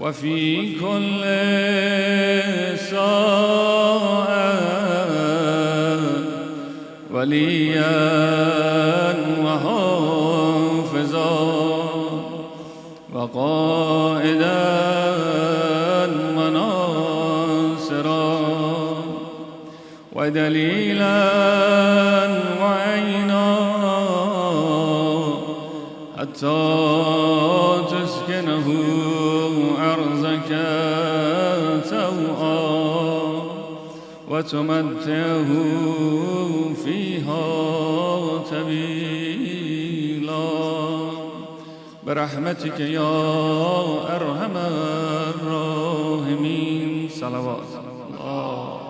وفي كل ساعة وليا وحافظا وقائدا وناصرا ودليلا وعينا حتى تسكنه أرضك توعا وتمتعه فيها طويلا برحمتك يا أرحم الراحمين. صلوات الله.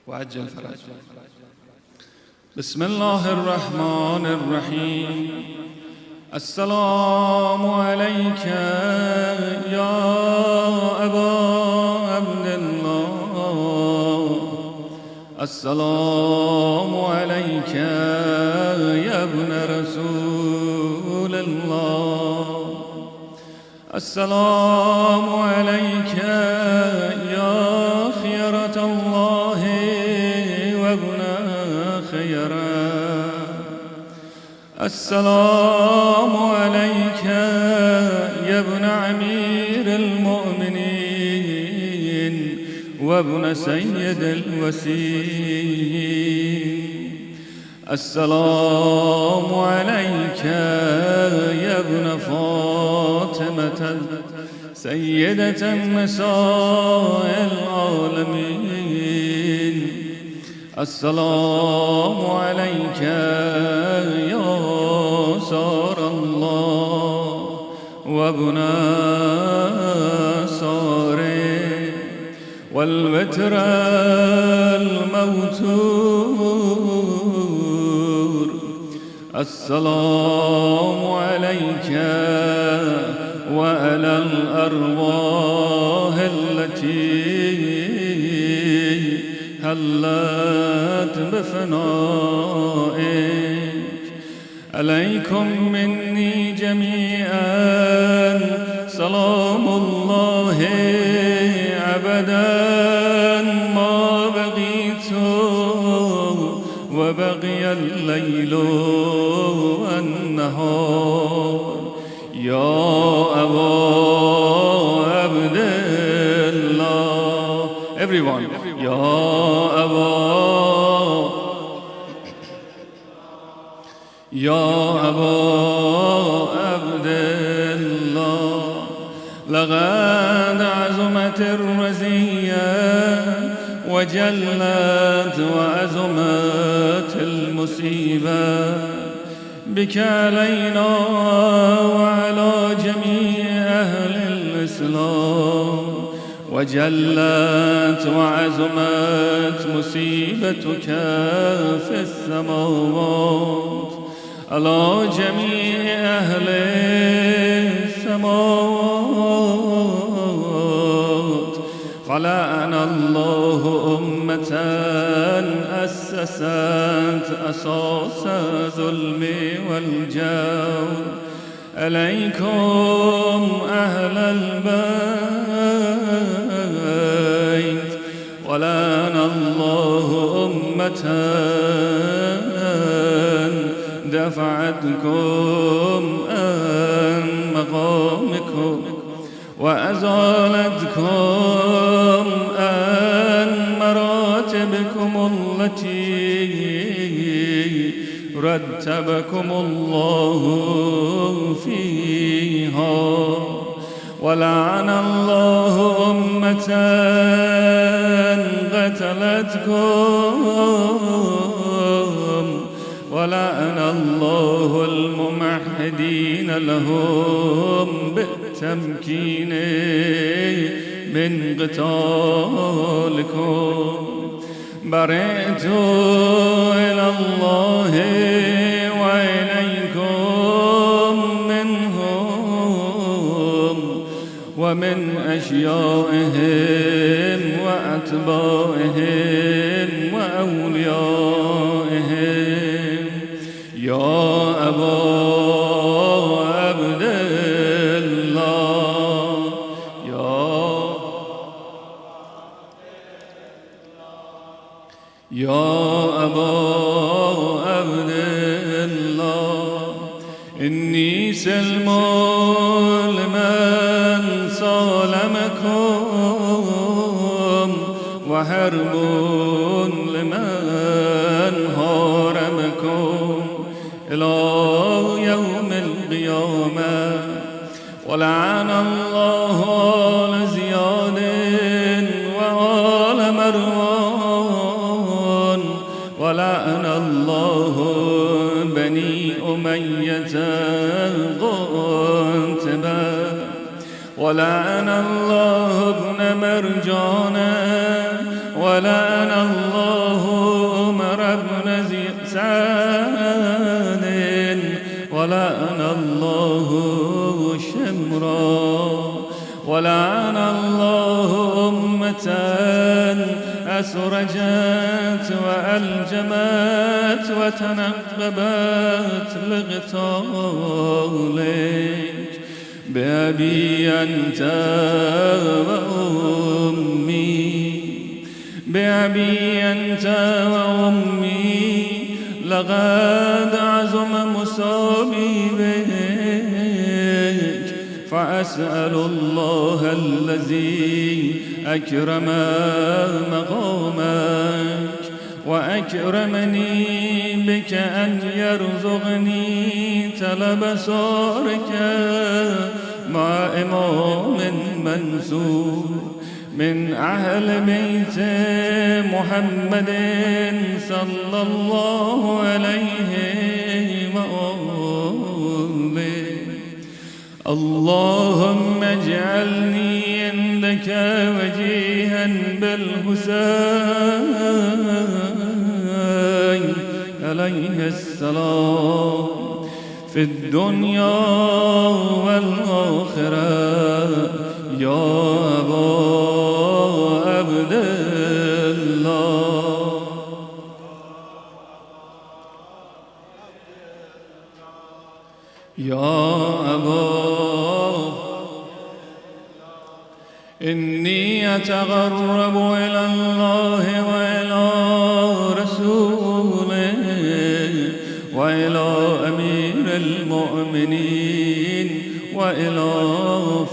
وعجل فرج. بسم الله الرحمن الرحيم. السلام عليك يا أبا عبد الله. السلام عليك يا ابن رسول الله. السلام عليك يا خيرة الله وابن خيره. السلام عليك يا ابن أمير المؤمنين وابن سيد الوسيم. السلام عليك يا ابن فاطمة سيدة نساء العالمين. السلام عليك يا سار الله وابن ساره والوتر الموتور. السلام عليك وعلى الأرواح التي هلت بفنائك. عليكم مني جميعا سلام الله أبدا ما بقيت وبقي الليل والنهار. يا أبا عبد الله. Everyone. يا أبا عبد الله. لقد عزمت الرزية وجلت وعزمت المصيبة بك علينا وعلى جميع أهل الإسلام. وجلت وعزمت مصيبتك في السماوات على جميع أهل السماوات. فلعن الله أمة أسست أساس الظلم والجور. عليكم أهل البيت. ولعن الله أمة دفعتكم عن مقامكم وأزالتكم عن مراتبكم التي رتبكم الله فيها. ولعن الله أمة قتلتكم. ولعن الله الممهدين لهم بالتمكين من قتالكم. برئت إلى الله وإليكم منهم ومن أشيائهم وأتباعهم وأوليائهم. يا أبا يا أبا عبد الله إني سلم لمن صالمكم وحرب لمن هارمكم إلى يوم القيامة. ولعن الله آل زياد وآل مروان ولعن الله بني أمية قاتبا ولعن الله ابن مرجان ولعن الله عمر بن سعد ولعن الله شمرا ولعن الله أمة أسرجت وألجمت وتنقبت لقتالك بأبي أنت وأمي بأبي أنت وأمي لقد عزم مصابي بك فأسأل الله الذي أكرم مقامك وأكرمني بك أن يرزقني طلب صارك مع إمام منصور من أهل بيت محمد صلى الله عليه وآله. اللهم اجعلني عندك وجيها بالحسين عليه السلام في الدنيا والآخرة يا أبا عبد الله. يا أبا إني أتقرب إلى الله وإلى رسوله وإلى أمير المؤمنين وإلى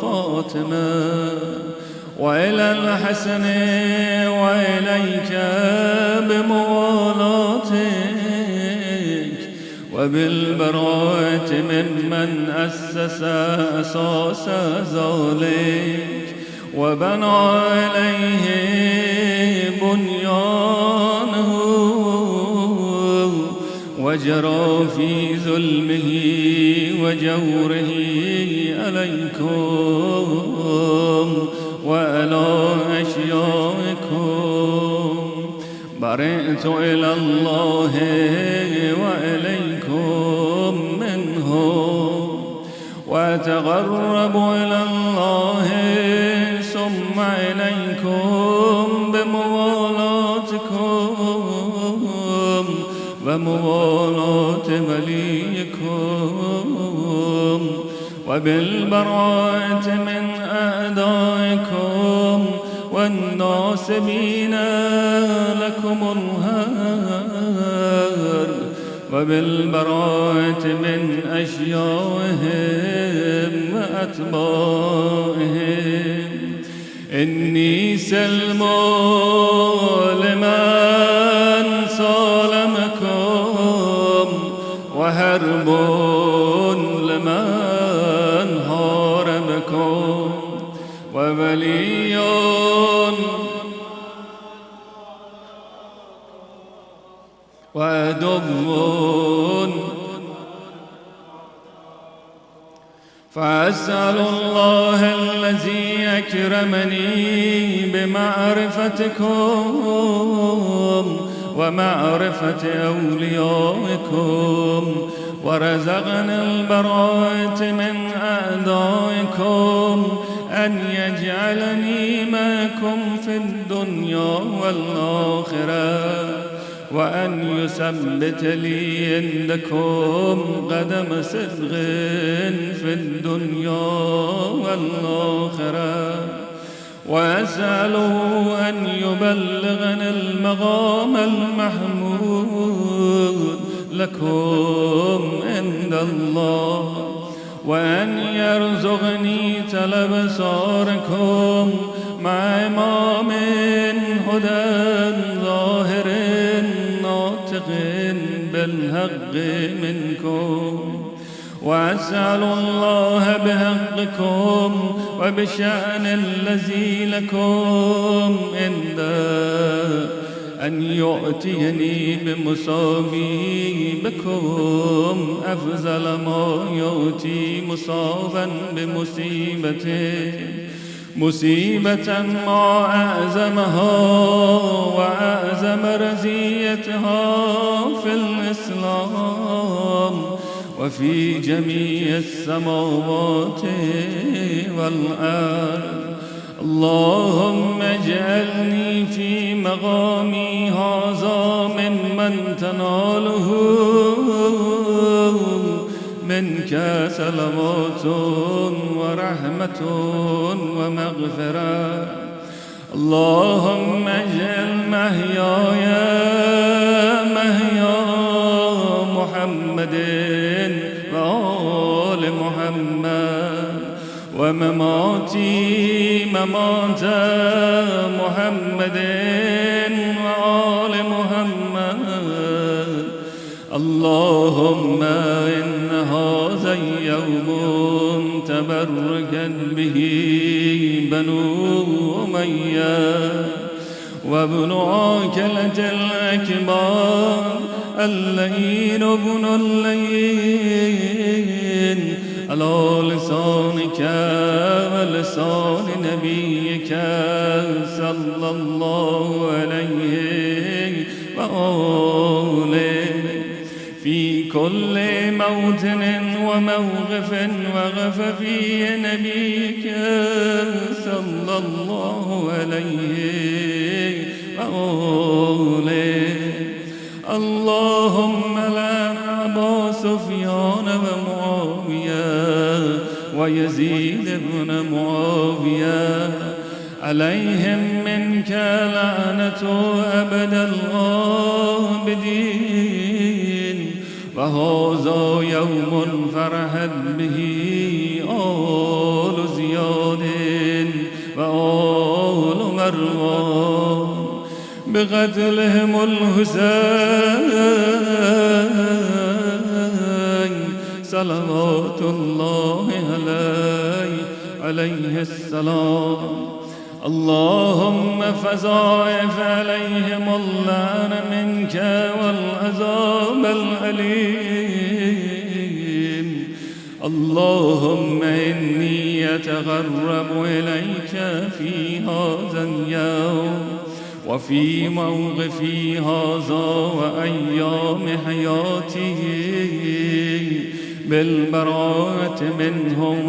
فاطمة وإلى الحسن وإليك بموالاتك وبالبراءة ممن أسس أساس ذلك وبنى عليه بنيانه وجرى في ظلمه وجوره عليكم وعلى أشيائكم. برئت إلى الله وإليكم منه وأتقرب إلى الله ثم إليكم بموالاتكم وموالاة وليكم وبالبراءة من أعدائكم والناصبين لكم الهار وبالبراءة من أشيائهم وأتباعهم. إني سلم لمن صالمكم وحرب لمن هارمكم وولي وعدو فأسأل الله الذي أكرمني بمعرفتكم ومعرفة أوليائكم ورزقني البراءة من أعدائكم أن يجعلني معكم في الدنيا والآخرة وأن يثبت لي عندكم قدم صدق في الدنيا والآخرة وأسأله أن يبلغني المقام المحمود لكم عند الله، وأن يرزقني طلب صاركم مع إمام هدى ظاهر ناطق بالحق منكم. وأسأل الله بحقكم وبشأن الذي لكم عنده أن يؤتيني بمصابيبكم أفضل ما يؤتي مصابا بمصيبته، مصيبة ما أعظمها وأعظم رزيتها في الإسلام وفي جميع السماوات والأرض. اللهم اجعلني في مقامي هذا ممن تناله منك سلامات ورحمة ومغفرة. اللهم اجعل محياي محيا محمد وآل محمد، ومماتي ممات محمد وآل محمد. اللهم إن هذا اليوم تبركت به بنو أمية وابن عاكلة الأكبر اللين ابن اللين على لسانك ولسان نبيك صلى الله عليه وآله في كل موطن وموقف وقف فيه نبيك صلى الله عليه وآله. اللهم لعن أبا سفيان ومعاوية ويزيد بن معاوية، عليهم منك لعنة أبد الآبدين. وهذا يوم فرحت به آل زياد وآل مروان بقتلهم الحسين صلوات الله عليه السلام. اللهم فضاعف عليهم اللعن منك والعذاب الأليم. اللهم إني أتقرب إليك في هذا اليوم وفي موقفي هذا وأيام حياته بالبراءة منهم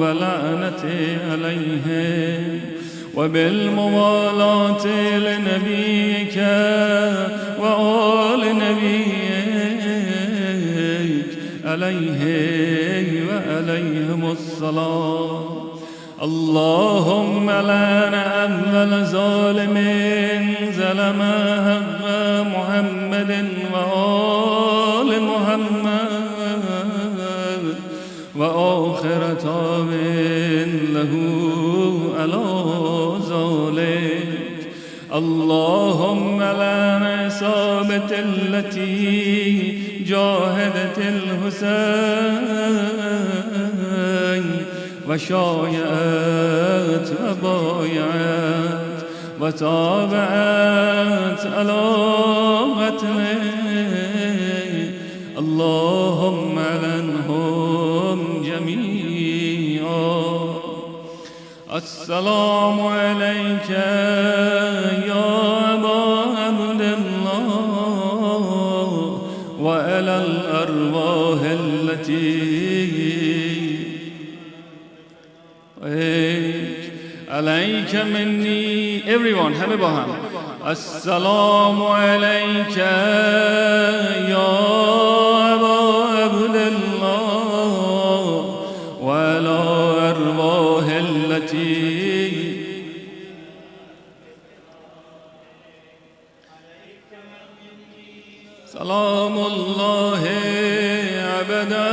ولعنة عليهم وبالموالاة لنبيك وآل نبيك عليه وعليهم الصلاة. اللهم لعن أهل ظالم ظلم حق محمد وآل محمد وآخر تاب له على ذلك. اللهم لعن عصابة التي جاهدت الحسين وشايعت وبايعت وتابعت على قتله. اللهم لعنهم جميعا. السلام عليك يا أبا عبد الله وعلى الأرواح التي عليك مني. Everyone, have a baham. السلام عليك يا أبا عبد الله وعلى أرواح التي سلام الله ابدا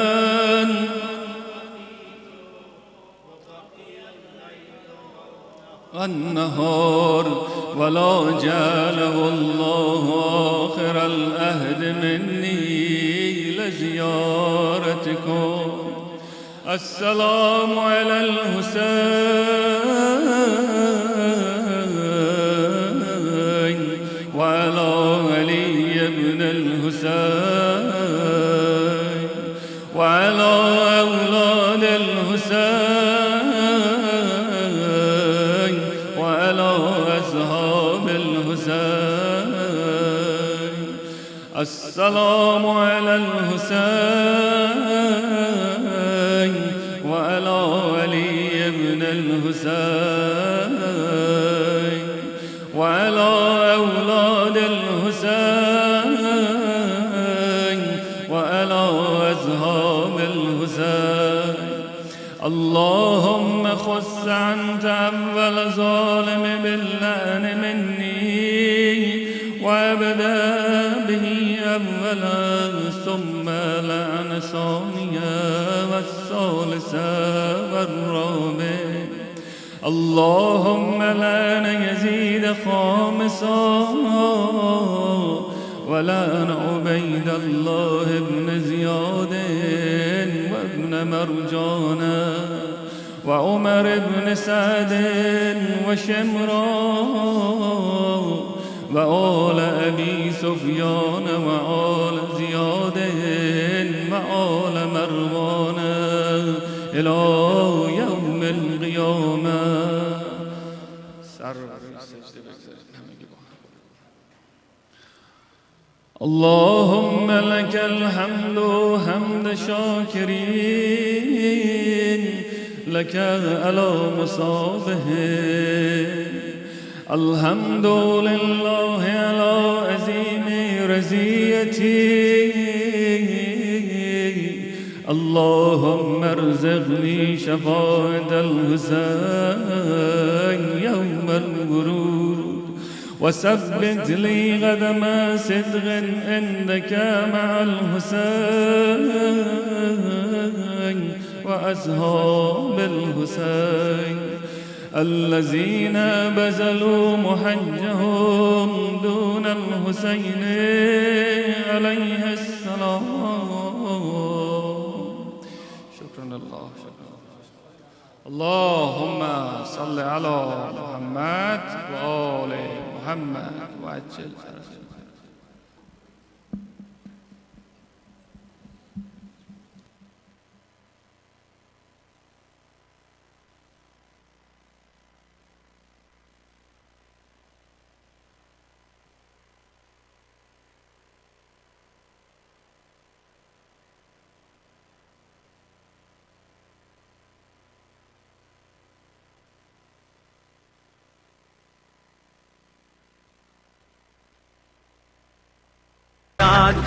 النهار ولا جعله الله آخر العهد مني لزيارتكم السلام على الحسين وعلى علي بن الحسين وعلى أولاد الحسين وعلى أصحاب الحسين السلام على الحسين وعلى علي بن الحسين وعلى أولاد الحسين وعلى أصحاب الحسين اللهم خص أنت أول ظالم باللعن مني وابدأ به أولا ثم لعن ثانيا والثالثا والرابع اللهم لعن يزيد خامسا ولعن عبيد الله بن زياد وابن مرجانا وعمر بن سعد وشمرا وآل أبي سفيان وآل زياد وآل مروان إلى يوم القيامة. اللهم لك الحمد حمد شاكرين لك على مصابه الحمد لله على عظيم رزيتي اللهم ارزقني شفاعة الحسين يوم الورود وثبت لي قدم صدق عندك مع الحسين وأصحاب الحسين الذين بذلوا محجهم دون الحسين عليه السلام. شكرا الله. اللهم صل على محمد وآل محمد وعجل فرجهم.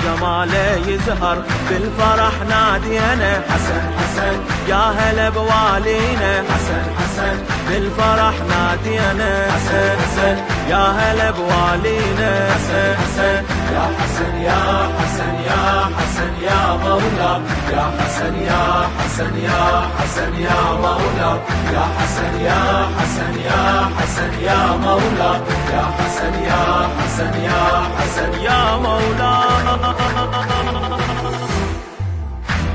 جماله يزهر بالفرح نادينا حسن حسن يا هلا بوالينا حسن حسن بالفرح نادينا حسن حسن يا هلا بوالينا حسن حسن يا حسن يا حسن يا حسن يا مولا يا حسن يا حسن يا حسن يا مولا يا حسن يا حسن يا حسن يا مولا يا حسن يا حسن يا حسن يا مولا.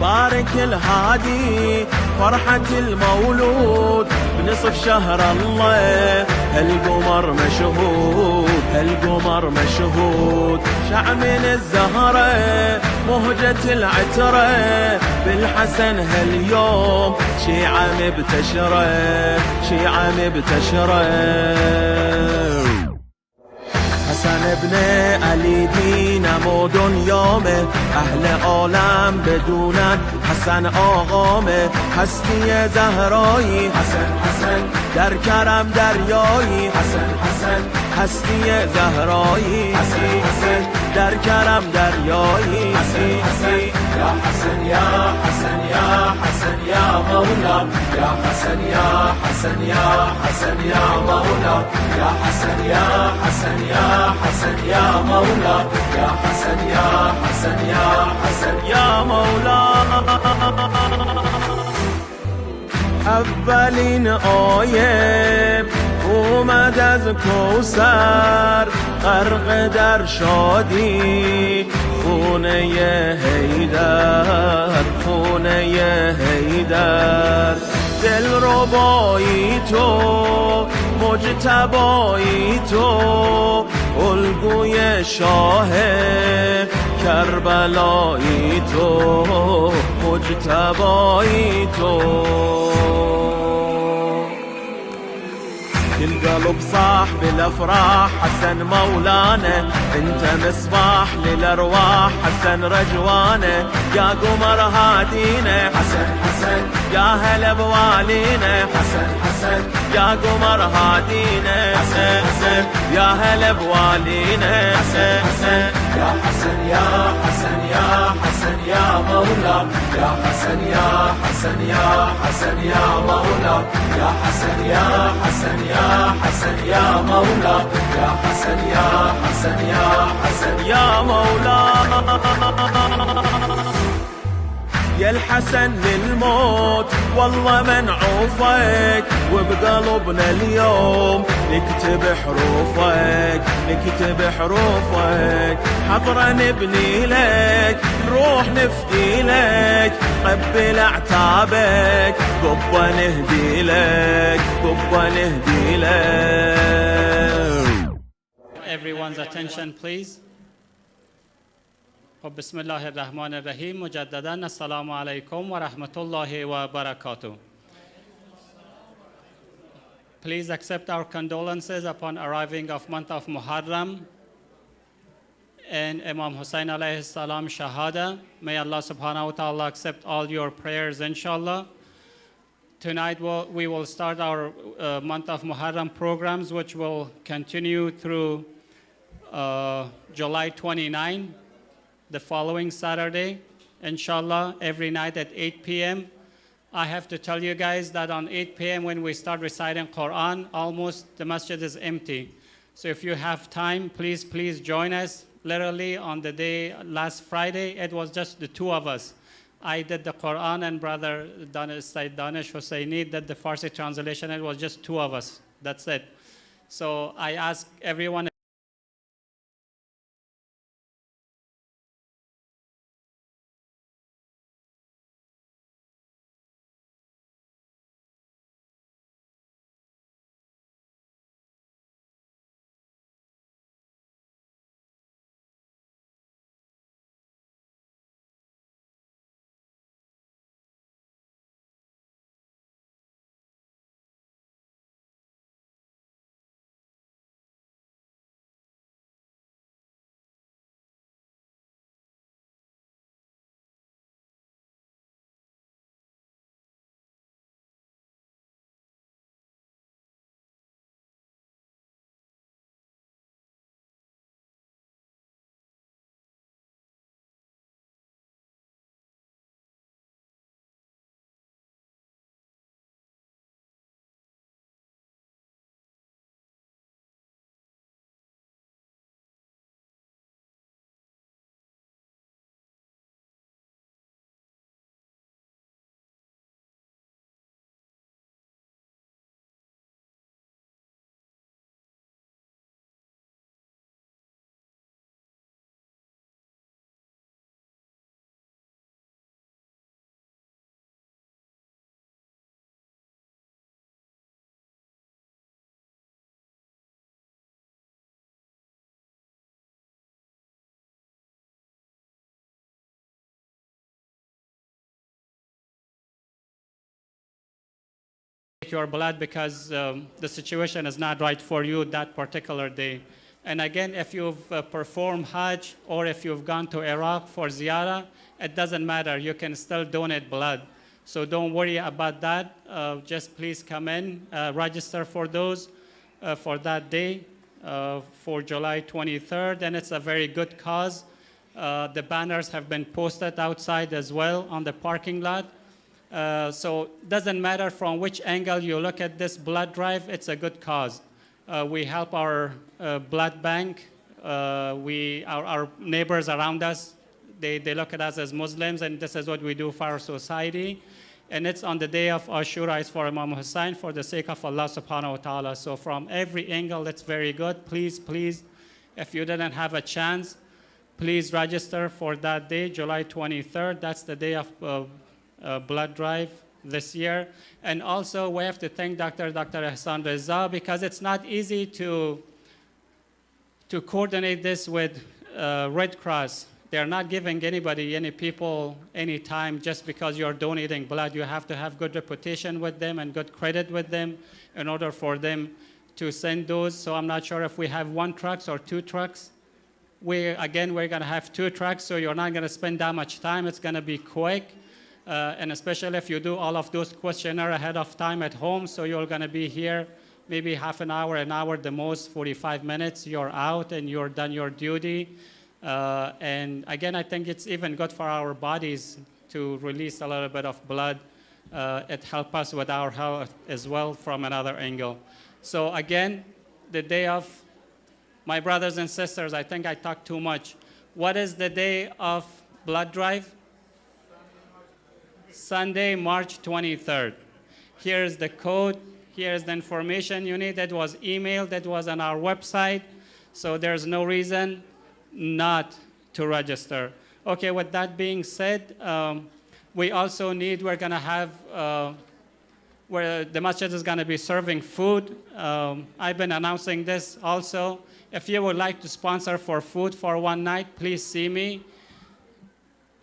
بارك الهادي فرحة المولود بنصف شهر الله هالقمر مشهود هالقمر مشهود شع من الزهرة مهجة العترة بالحسن هاليوم شيعة مبتشرة شيعة مبتشرة. حسن ابن علي دین مود یامه اهل عالم بدونن حسن آقامه هستی زهرایی حسن حسن در کرم دریایی حسن حسن هستی زهرایی در کرم دریایی یا حسن یا حسن یا حسن یا مولا یا حسن یا حسن یا حسن یا مولا یا حسن یا حسن یا حسن یا مولا یا حسن یا حسن یا حسن یا مولا اولین آیه اومد از کوثر غرق در شادی خونه حیدر خونه حیدر دل ربایی تو مجتبایی تو الگوی شاه کربلایی تو مجتبایی تو القلب صاح بالافراح حسن مولانا انت مصباح للارواح حسن رجوانا يا قمر هادينا حسن حسن يا هلا بوالينا حسن حسن يا قمر هادينا حسن حسن يا هلا بوالينا حسن حسن يا حسن يا حسن يا حسن يا مولا يا حسن يا حسن يا حسن يا مولا يا حسن يا حسن يا حسن يا مولا يا حسن يا حسن يا حسن يا مولا يا الحسن للموت والله منعوفك وبقلبنا اليوم نكتب حروفك نكتب حروفك حضرا نبني لك نروح نفدي لك قبل اعتابك قبة نهدي لك قبة نهدي لك. Everyone's attention please. بسم الله الرحمن الرحیم مجددا السلام علیکم و رحمت الله و barakatuh. Please accept our condolences upon arriving of month of Muharram and Imam Hussain alayhi salam shahada. May Allah subhanahu wa ta'ala accept all your prayers inshallah. Tonight we will start our month of Muharram programs which will continue through July 29. The following Saturday, inshallah, every night at 8 p.m. I have to tell you guys that on 8 p.m. when we start reciting Quran, almost the masjid is empty. So if you have time, please join us. Literally on the day last Friday, it was just the two of us. I did the Quran and brother Sayyid Danish Hussaini did the Farsi translation. It was just two of us. That's it. So I ask everyone. Your blood because the situation is not right for you that particular day. And again, if you've performed Hajj or if you've gone to Iraq for ziyarah, it doesn't matter. You can still donate blood. So don't worry about that. Just please come in, register for those for that day. for July 23rd, and it's a very good cause. The banners have been posted outside as well on the parking lot. So it doesn't matter from which angle you look at this blood drive, it's a good cause. We help our blood bank. Our neighbors around us, they look at us as Muslims, and this is what we do for our society. And it's on the day of Ashura, it's for Imam Hussain, for the sake of Allah subhanahu wa ta'ala. So from every angle, it's very good. Please, please, if you didn't have a chance, please register for that day, July 23rd. That's the day of blood drive this year. And also, we have to thank Dr. Ihsan Reza, because it's not easy to coordinate this with Red Cross. They're not giving anybody, any people, any time just because you're donating blood. You have to have good reputation with them and good credit with them in order for them to send those. So I'm not sure if we have 1 truck or 2 trucks. We're going to have 2 trucks, so you're not going to spend that much time. It's going to be quick. And especially if you do all of those questionnaire ahead of time at home, so you're going to be here maybe half an hour, the most, 45 minutes. You're out and you're done your duty. And again, I think it's even good for our bodies to release a little bit of blood. It helps us with our health as well from another angle. So again, the day of, my brothers and sisters, I think I talked too much. What is the day of blood drive? Sunday, March 23rd. Here's the code. Here's the information you need. That was emailed. That was on our website. So there's no reason not to register. Okay, with that being said, we also need, we're going to have, where the masjid is going to be serving food. I've been announcing this also. If you would like to sponsor for food for one night, please see me.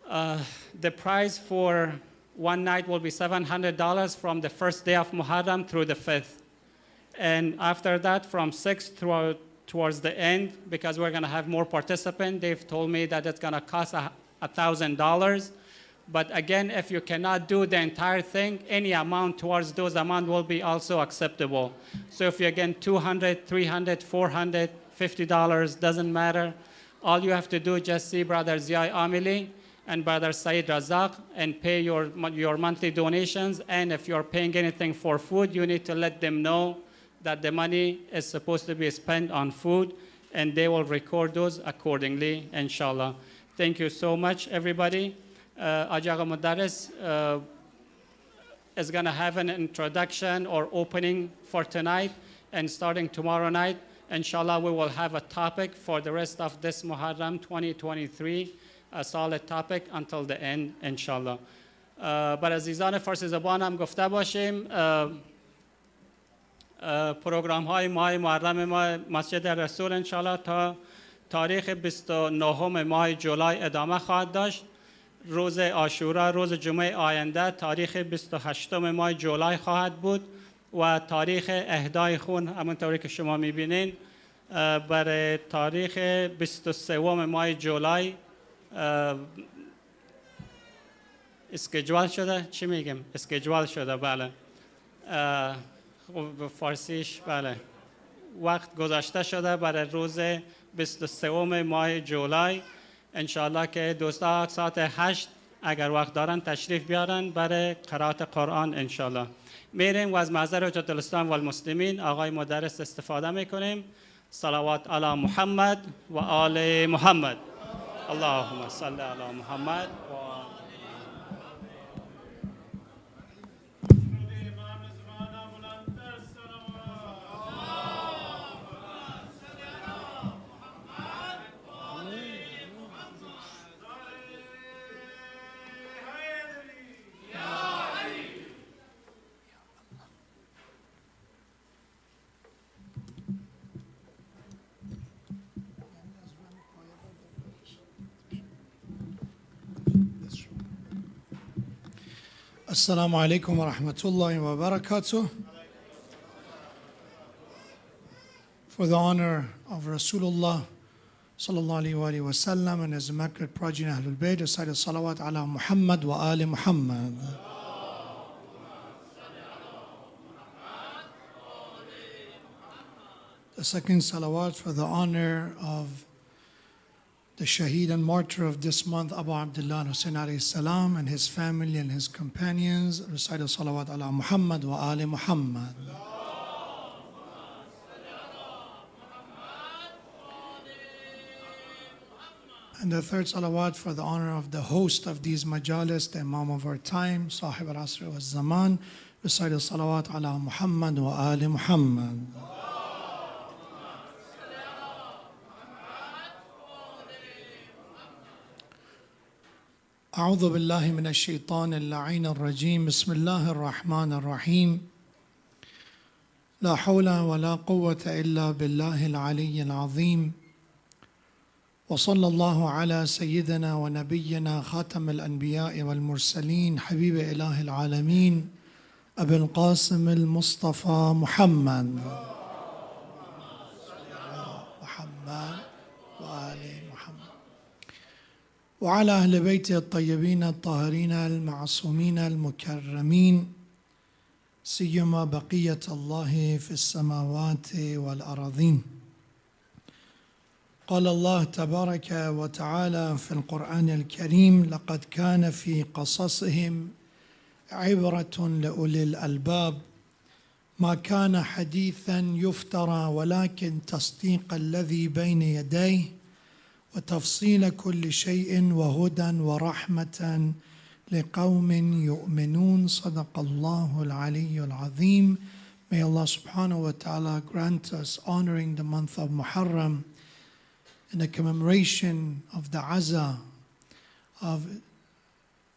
The price for one night will be $700 from the first day of Muharram through the 5th. And after that, from 6th towards the end, because we're going to have more participants, they've told me that it's going to cost $1,000. But again, if you cannot do the entire thing, any amount towards those amount will be also acceptable. So if you again $200, $300, $400, $50, doesn't matter. All you have to do is just see Brother Ziai Amili and Brother Saeed Razak and pay your monthly donations. And if you're paying anything for food, you need to let them know that the money is supposed to be spent on food, and they will record those accordingly, inshallah. Thank you so much, everybody. Ajaga Modarres is going to have an introduction or opening for tonight, and starting tomorrow night, inshallah, we will have a topic for the rest of this Muharram 2023, a solid topic until the end, inshallah. بر عزیزان فارسی زبان هم گفته باشیم پروگرام های ماه محرم ما مسجد رسول انشالله تا تاریخ 29 ماه جولای ادامه خواهد داشت. روز عاشورا روز جمعه آینده تاریخ 28 ماه جولای خواهد بود و تاریخ اهدای خون همونطوری که شما میبینین برای تاریخ 23 ماه جولای اسکیجوال شده. چی میگم؟ اسکیجوال شده. بله به فارسیش بله وقت گذاشته شده برای روز 23 ماه جولای. انشاءالله که دوستا ساعت 8 اگر وقت دارن تشریف بیارن برای قرائت قرآن انشاءالله. میریم و از محضر حجت الاسلام و المسلمین آقای مدرس استفاده میکنیم. صلوات علی محمد و آل محمد. اللهم صل علی محمد و Assalamu alaikum wa rahmatullahi wa barakatuh. For the honor of Rasulullah sallallahu alayhi wa sallam and his immaculate progeny Ahlul Bayt, recite salawat ala Muhammad wa ali Muhammad. The second salawat for the honor of the shaheed and martyr of this month, Abu Abdullah Hussain alayhi salam, and his family and his companions. Recite salawat ala Muhammad wa ali Muhammad. And the third salawat for the honor of the host of these majalis, the Imam of our time, Sahib al-Asr wa Zaman. Recite salawat ala Muhammad wa ali Muhammad. أعوذ بالله من الشيطان اللعين الرجيم بسم الله الرحمن الرحيم لا حول ولا قوة إلا بالله العلي العظيم وصلى الله على سيدنا ونبينا خاتم الأنبياء والمرسلين حبيب إله العالمين أبي القاسم المصطفى محمد وعلى أهل بيته الطيبين الطاهرين المعصومين المكرمين سيما بقية الله في السماوات والأراضين. قال الله تبارك وتعالى في القرآن الكريم لقد كان في قصصهم عبرة لأولي الألباب ما كان حديثا يفترى ولكن تصديق الذي بين يديه وتفصيل كل شيء وهدى ورحمة لقوم يؤمنون. صدق الله العلي العظيم. May Allah subhanahu wa ta'ala grant us honoring the month of Muharram in the commemoration of the Aza of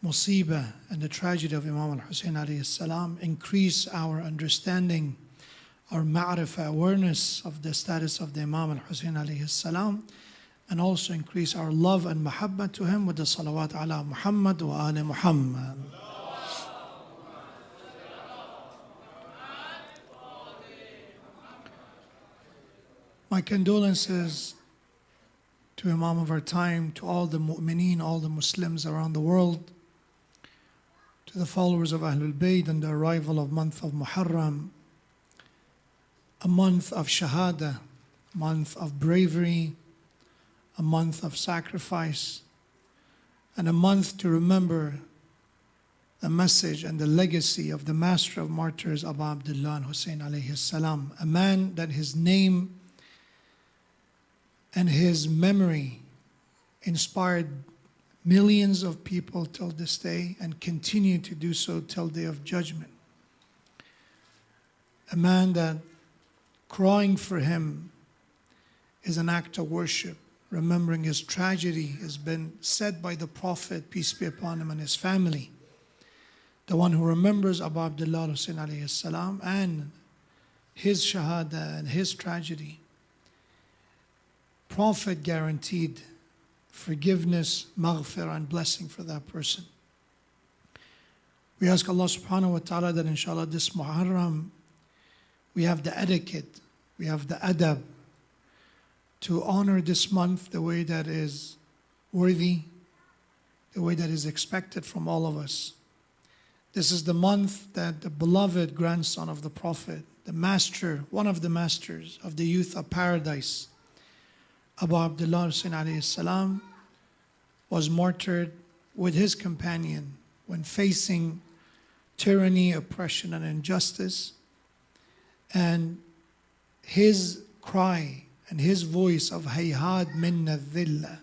Musibah and the tragedy of Imam al-Hussain alayhi salam, increase our understanding, our ma'rifah, awareness of the status of the Imam al-Hussain alayhi salam, and also increase our love and mahabbah to him with the salawat ala Muhammad wa ali Muhammad. My condolences to Imam of our time, to all the mu'mineen, all the Muslims around the world, to the followers of Ahlul Bayt and the arrival of month of Muharram, a month of shahada, a month of bravery, a month of sacrifice, and a month to remember the message and the legacy of the master of martyrs, Abu Abdullah Hussain alayhi salam, a man that his name and his memory inspired millions of people till this day and continue to do so till day of judgment. A man that crying for him is an act of worship. Remembering his tragedy has been said by the Prophet, peace be upon him, and his family. The one who remembers Abu Abdullah Hussain alayhi salam and his shahada and his tragedy, Prophet guaranteed forgiveness, maghfirah, and blessing for that person. We ask Allah subhanahu wa ta'ala that inshallah this Muharram, we have the etiquette, we have the adab, to honor this month the way that is worthy, the way that is expected from all of us. This is the month that the beloved grandson of the Prophet, the master, one of the masters of the youth of paradise, Abu Abdullah Hussain alayhi salam, was martyred with his companion when facing tyranny, oppression, and injustice. And his cry and his voice of hayhad minna dhilla,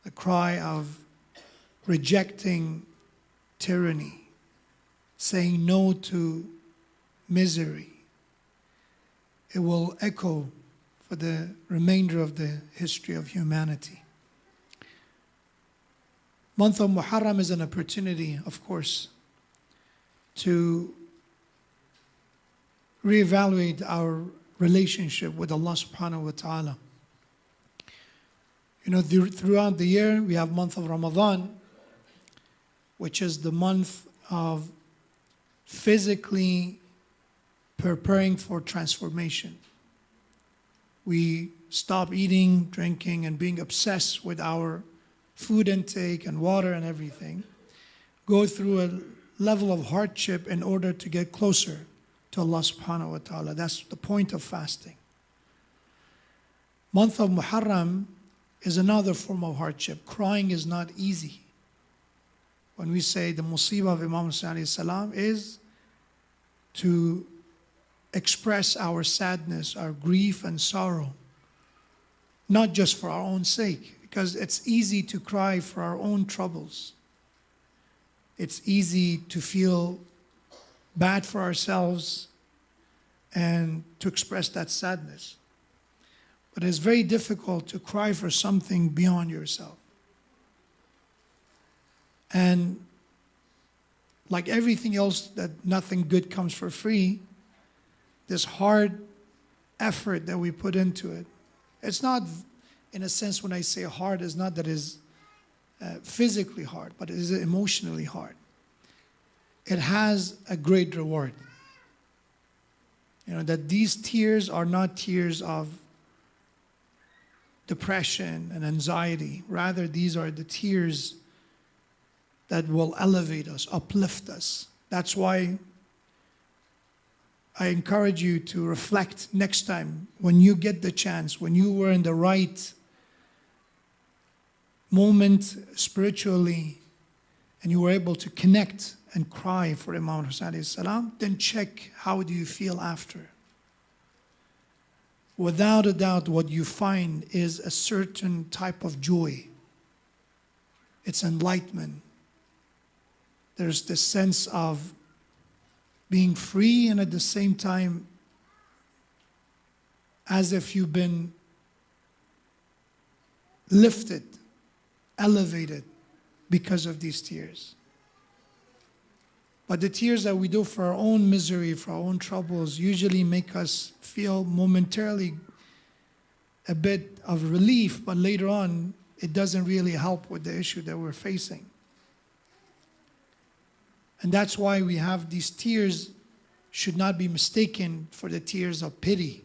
the cry of rejecting tyranny, saying no to misery, it will echo for the remainder of the history of humanity. Month of Muharram is an opportunity, of course, to reevaluate our relationship with Allah subhanahu wa ta'ala. You know, throughout the year, we have month of Ramadan, which is the month of physically preparing for transformation. We stop eating, drinking, and being obsessed with our food intake and water and everything. Go through a level of hardship in order to get closer to Allah subhanahu wa ta'ala. That's the point of fasting. Month of Muharram is another form of hardship. Crying is not easy. When we say the musibah of Imam Hussain alayhi salam is to express our sadness, our grief and sorrow, not just for our own sake, because it's easy to cry for our own troubles. It's easy to feel bad for ourselves and to express that sadness. But it's very difficult to cry for something beyond yourself. And like everything else, that nothing good comes for free, this hard effort that we put into it, it's not, in a sense, when I say hard, it's not that it's physically hard, but it is emotionally hard. It has a great reward. You know, that these tears are not tears of depression and anxiety. Rather, these are the tears that will elevate us, uplift us. That's why I encourage you to reflect next time when you get the chance, when you were in the right moment spiritually and you were able to connect and cry for Imam Hussain alayhi salam, then check how do you feel after. Without a doubt, what you find is a certain type of joy. It's enlightenment. There's this sense of being free and at the same time as if you've been lifted, elevated because of these tears. But the tears that we do for our own misery, for our own troubles, usually make us feel momentarily a bit of relief, but later on, it doesn't really help with the issue that we're facing. And that's why we have these tears should not be mistaken for the tears of pity.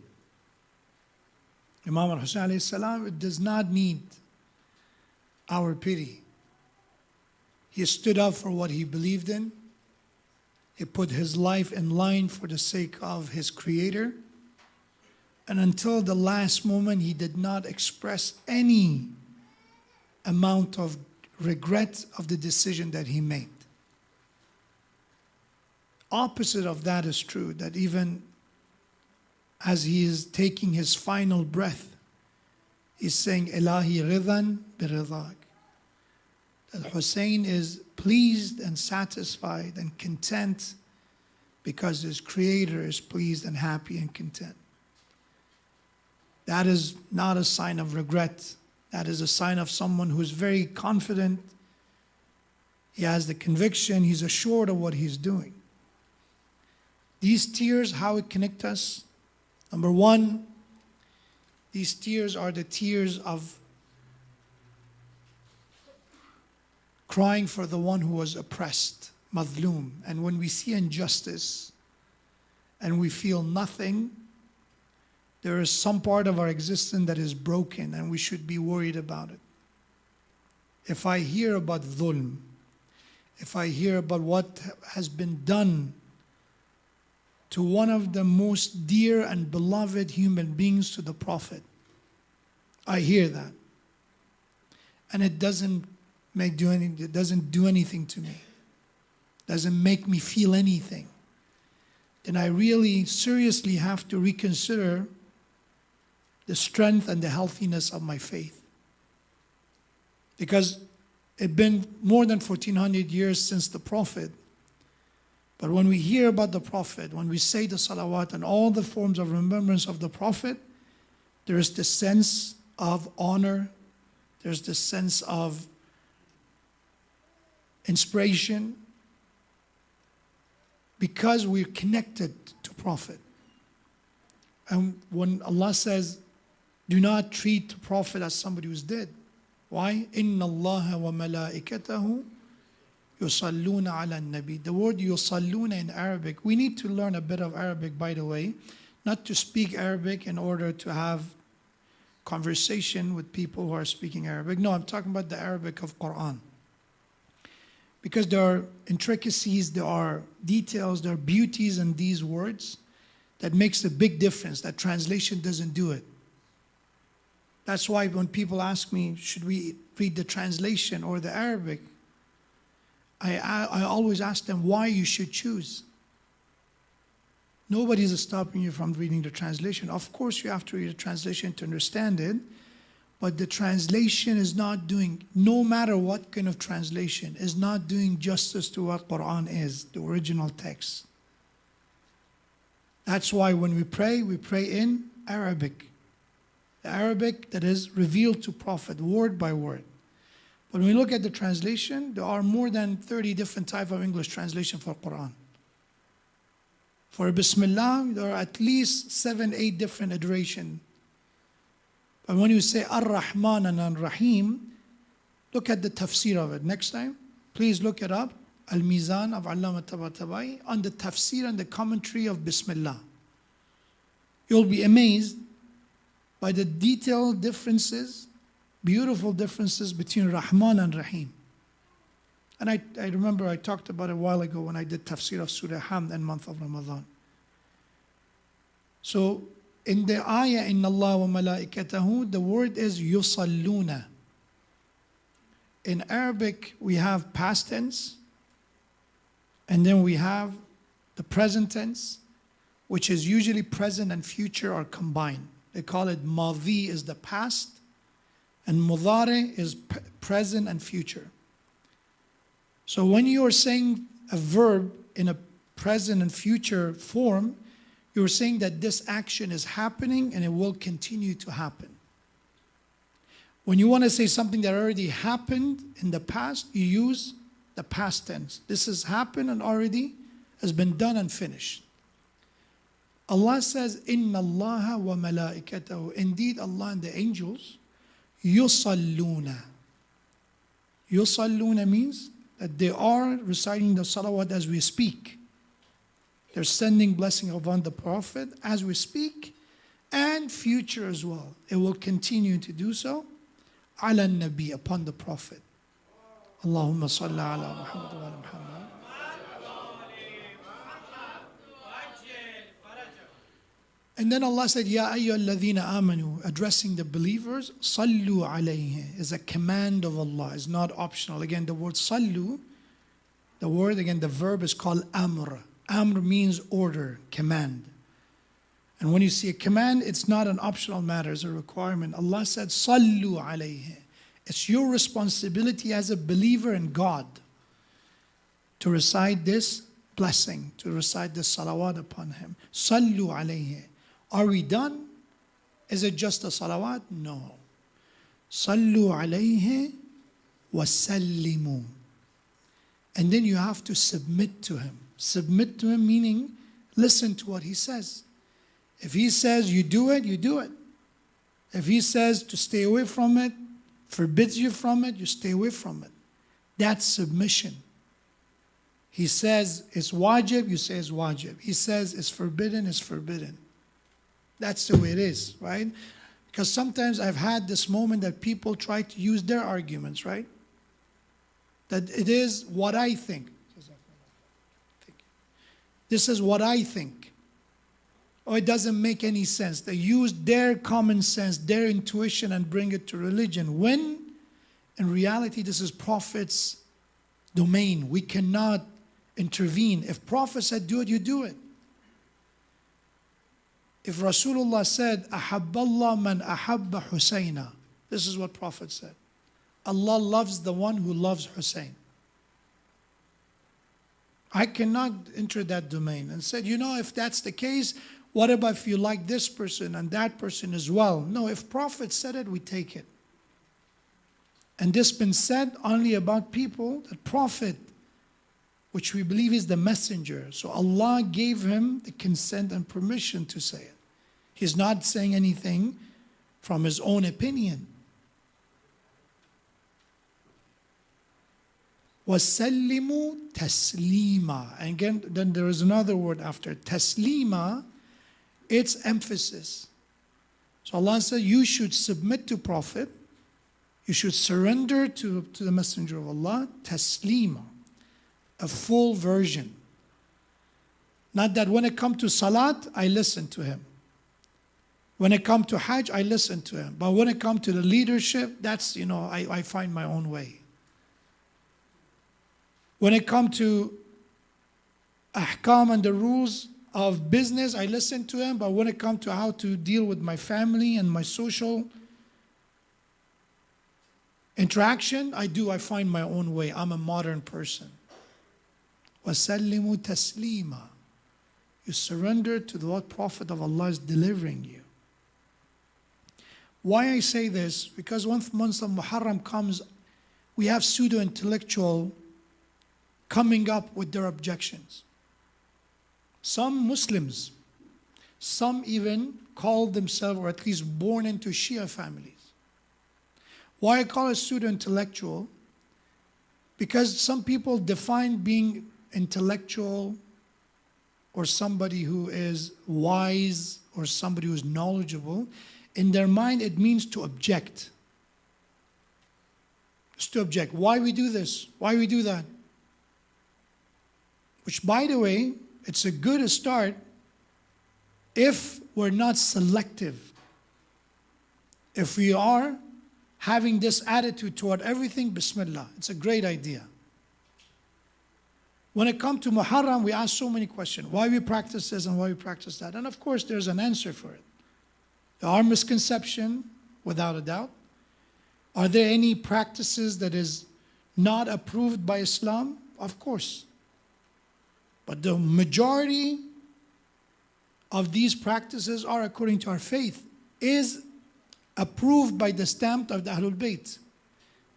Imam al-Hussain alayhi salam does not need our pity. He stood up for what he believed in. He put his life in line for the sake of his Creator. And until the last moment, he did not express any amount of regret of the decision that he made. Opposite of that is true, that even as he is taking his final breath, he's saying, Ilahi ridan biridak. That Hussein is pleased and satisfied and content because his Creator is pleased and happy and content. That is not a sign of regret. That is a sign of someone who is very confident. He has the conviction, he's assured of what he's doing. These tears, how it connect us? Number one, these tears are the tears of crying for the one who was oppressed, madloom. And when we see injustice and we feel nothing, there is some part of our existence that is broken and we should be worried about it. If I hear about dhulm, if I hear about what has been done to one of the most dear and beloved human beings to the Prophet, I hear that. And it doesn't do anything to me. Doesn't make me feel anything. Then I really seriously have to reconsider the strength and the healthiness of my faith. Because it's been more than 1400 years since the Prophet. But when we hear about the Prophet, when we say the salawat and all the forms of remembrance of the Prophet, there is this sense of honor, there's this sense of inspiration, because we're connected to Prophet. And when Allah says, do not treat the Prophet as somebody who's dead. Why? إِنَّ اللَّهَ وَمَلَائِكَتَهُ يُصَلُّونَ عَلَى النَّبِي. The word يُصَلُّونَ in Arabic, we need to learn a bit of Arabic, by the way, not to speak Arabic in order to have conversation with people who are speaking Arabic. No, I'm talking about the Arabic of Quran. Because there are intricacies, there are details, there are beauties in these words that makes a big difference, that translation doesn't do it. That's why when people ask me, should we read the translation or the Arabic? I always ask them why you should choose. Nobody is stopping you from reading the translation. Of course, you have to read the translation to understand it, but the translation is not doing, no matter what kind of translation, is not doing justice to what Quran is, the original text. That's why when we pray in Arabic. The Arabic that is revealed to Prophet, word by word. When we look at the translation, there are more than 30 different types of English translation for Quran. For Bismillah, there are at least 7-8 different iterations. But when you say Ar-Rahman and Ar-Rahim, look at the tafsir of it. Next time, please look it up. Al-Mizan of Allama Tabatabai on the tafsir and the commentary of Bismillah. You'll be amazed by the detailed differences, beautiful differences between Rahman and Rahim. And I remember I talked about it a while ago when I did tafsir of Surah Hamd in month of Ramadan. So in the ayah, Inna Allah wa malaikatahu, the word is yusalluna. In Arabic, we have past tense, and then we have the present tense, which is usually present and future are combined. They call it Madi is the past, and Mudare is present and future. So when you are saying a verb in a present and future form, you're saying that this action is happening and it will continue to happen. When you want to say something that already happened in the past, you use the past tense. This has happened and already has been done and finished. Allah says, Inna Allah wa malaikatahu. Indeed, Allah and the angels, yusalluna. Yusalluna means that they are reciting the salawat as we speak. They're sending blessing upon the Prophet as we speak, and future as well. It will continue to do so. Ala Nabi, upon the Prophet. Allahumma salli ala Muhammad wa ala Muhammad. And then Allah said, Ya ayyuhalladhina amanu, addressing the believers, sallu alayhi, is a command of Allah, is not optional. Again, the word sallu, the word, again, the verb is called amr. Amr means order, command. And when you see a command, it's not an optional matter, it's a requirement. Allah said, sallu alayhi. It's your responsibility as a believer in God to recite this blessing, to recite this salawat upon Him. Sallu alayhi. Are we done? Is it just a salawat? No. Sallu alayhi wa sallimu. And then you have to submit to Him. Submit to Him meaning listen to what He says. If He says you do it, you do it. If He says to stay away from it, forbids you from it, you stay away from it. That's submission. He says it's wajib, you say it's wajib. He says it's forbidden, it's forbidden. That's the way it is, right? Because sometimes I've had this moment that people try to use their arguments, right? That it is what I think. This is what I think. Or it doesn't make any sense. They use their common sense, their intuition, and bring it to religion. When, in reality, this is Prophet's domain. We cannot intervene. If Prophet said do it, you do it. If Rasulullah said, Ahabballah man ahabba Hussaina, this is what Prophet said. Allah loves the one who loves Hussain. I cannot enter that domain. And said, you know, if that's the case, what about if you like this person and that person as well? No, if Prophet said it, we take it. And this been said only about people that Prophet, which we believe is the messenger. So Allah gave him the consent and permission to say it. He's not saying anything from his own opinion. وَسَلِّمُوا تَسْلِيمًا. And again, then there is another word after. Taslima, it's emphasis. So Allah said, you should submit to Prophet. You should surrender to the Messenger of Allah. Taslima, a full version. Not that when it comes to salat, I listen to him. When it comes to Hajj, I listen to him. But when it comes to the leadership, that's, I find my own way. When it comes to ahkam and the rules of business, I listen to him. But when it comes to how to deal with my family and my social interaction, I find my own way. I'm a modern person. وَسَلِّمُوا تَسْلِيمًا. You surrender to what Prophet of Allah is delivering you. Why I say this? Because once month of Muharram comes, we have pseudo-intellectual coming up with their objections. Some Muslims, some even call themselves, or at least born into Shia families. Why I call it pseudo-intellectual? Because some people define being intellectual or somebody who is wise or somebody who is knowledgeable. In their mind, it means to object. It's to object. Why we do this? Why we do that? Which, by the way, it's a good start if we're not selective. If we are having this attitude toward everything, Bismillah, it's a great idea. When it comes to Muharram, we ask so many questions. Why we practice this and why we practice that? And of course, there's an answer for it. There are misconceptions, without a doubt. Are there any practices that is not approved by Islam? Of course. But the majority of these practices are, according to our faith, is approved by the stamp of the Ahlul Bayt.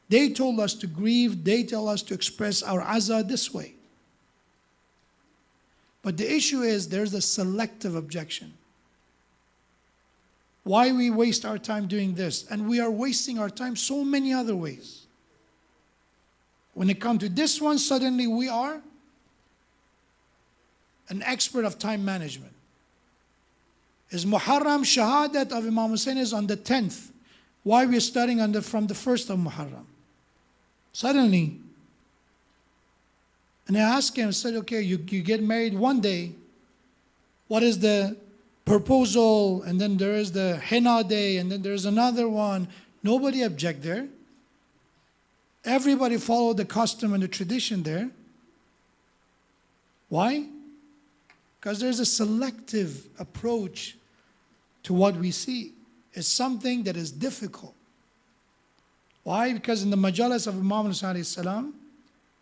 They told us to grieve, they tell us to express our azah this way. But the issue is there's a selective objection. Why we waste our time doing this? And we are wasting our time so many other ways. When it comes to this one, suddenly we are an expert of time management. Is Muharram Shahadat of Imam Hussain is on the 10th. Why we are starting from the 1st of Muharram? Suddenly, and I asked him, I said, okay, you get married one day. What is the proposal? And then there is the henna day, and then there's another one. Nobody object there. Everybody followed the custom and the tradition there. Why? Because there's a selective approach to what we see. It's something that is difficult. Why? Because in the majalis of Imam Hussain,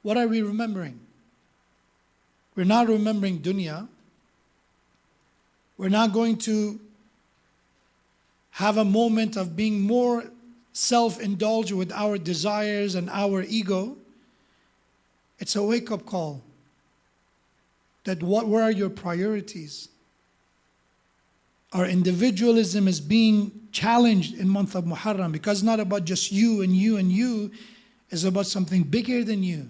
what are we remembering? We're not remembering dunya. We're not going to have a moment of being more self-indulged with our desires and our ego. It's a wake-up call. That where are your priorities? Our individualism is being challenged in month of Muharram because it's not about just you and you and you. It's about something bigger than you.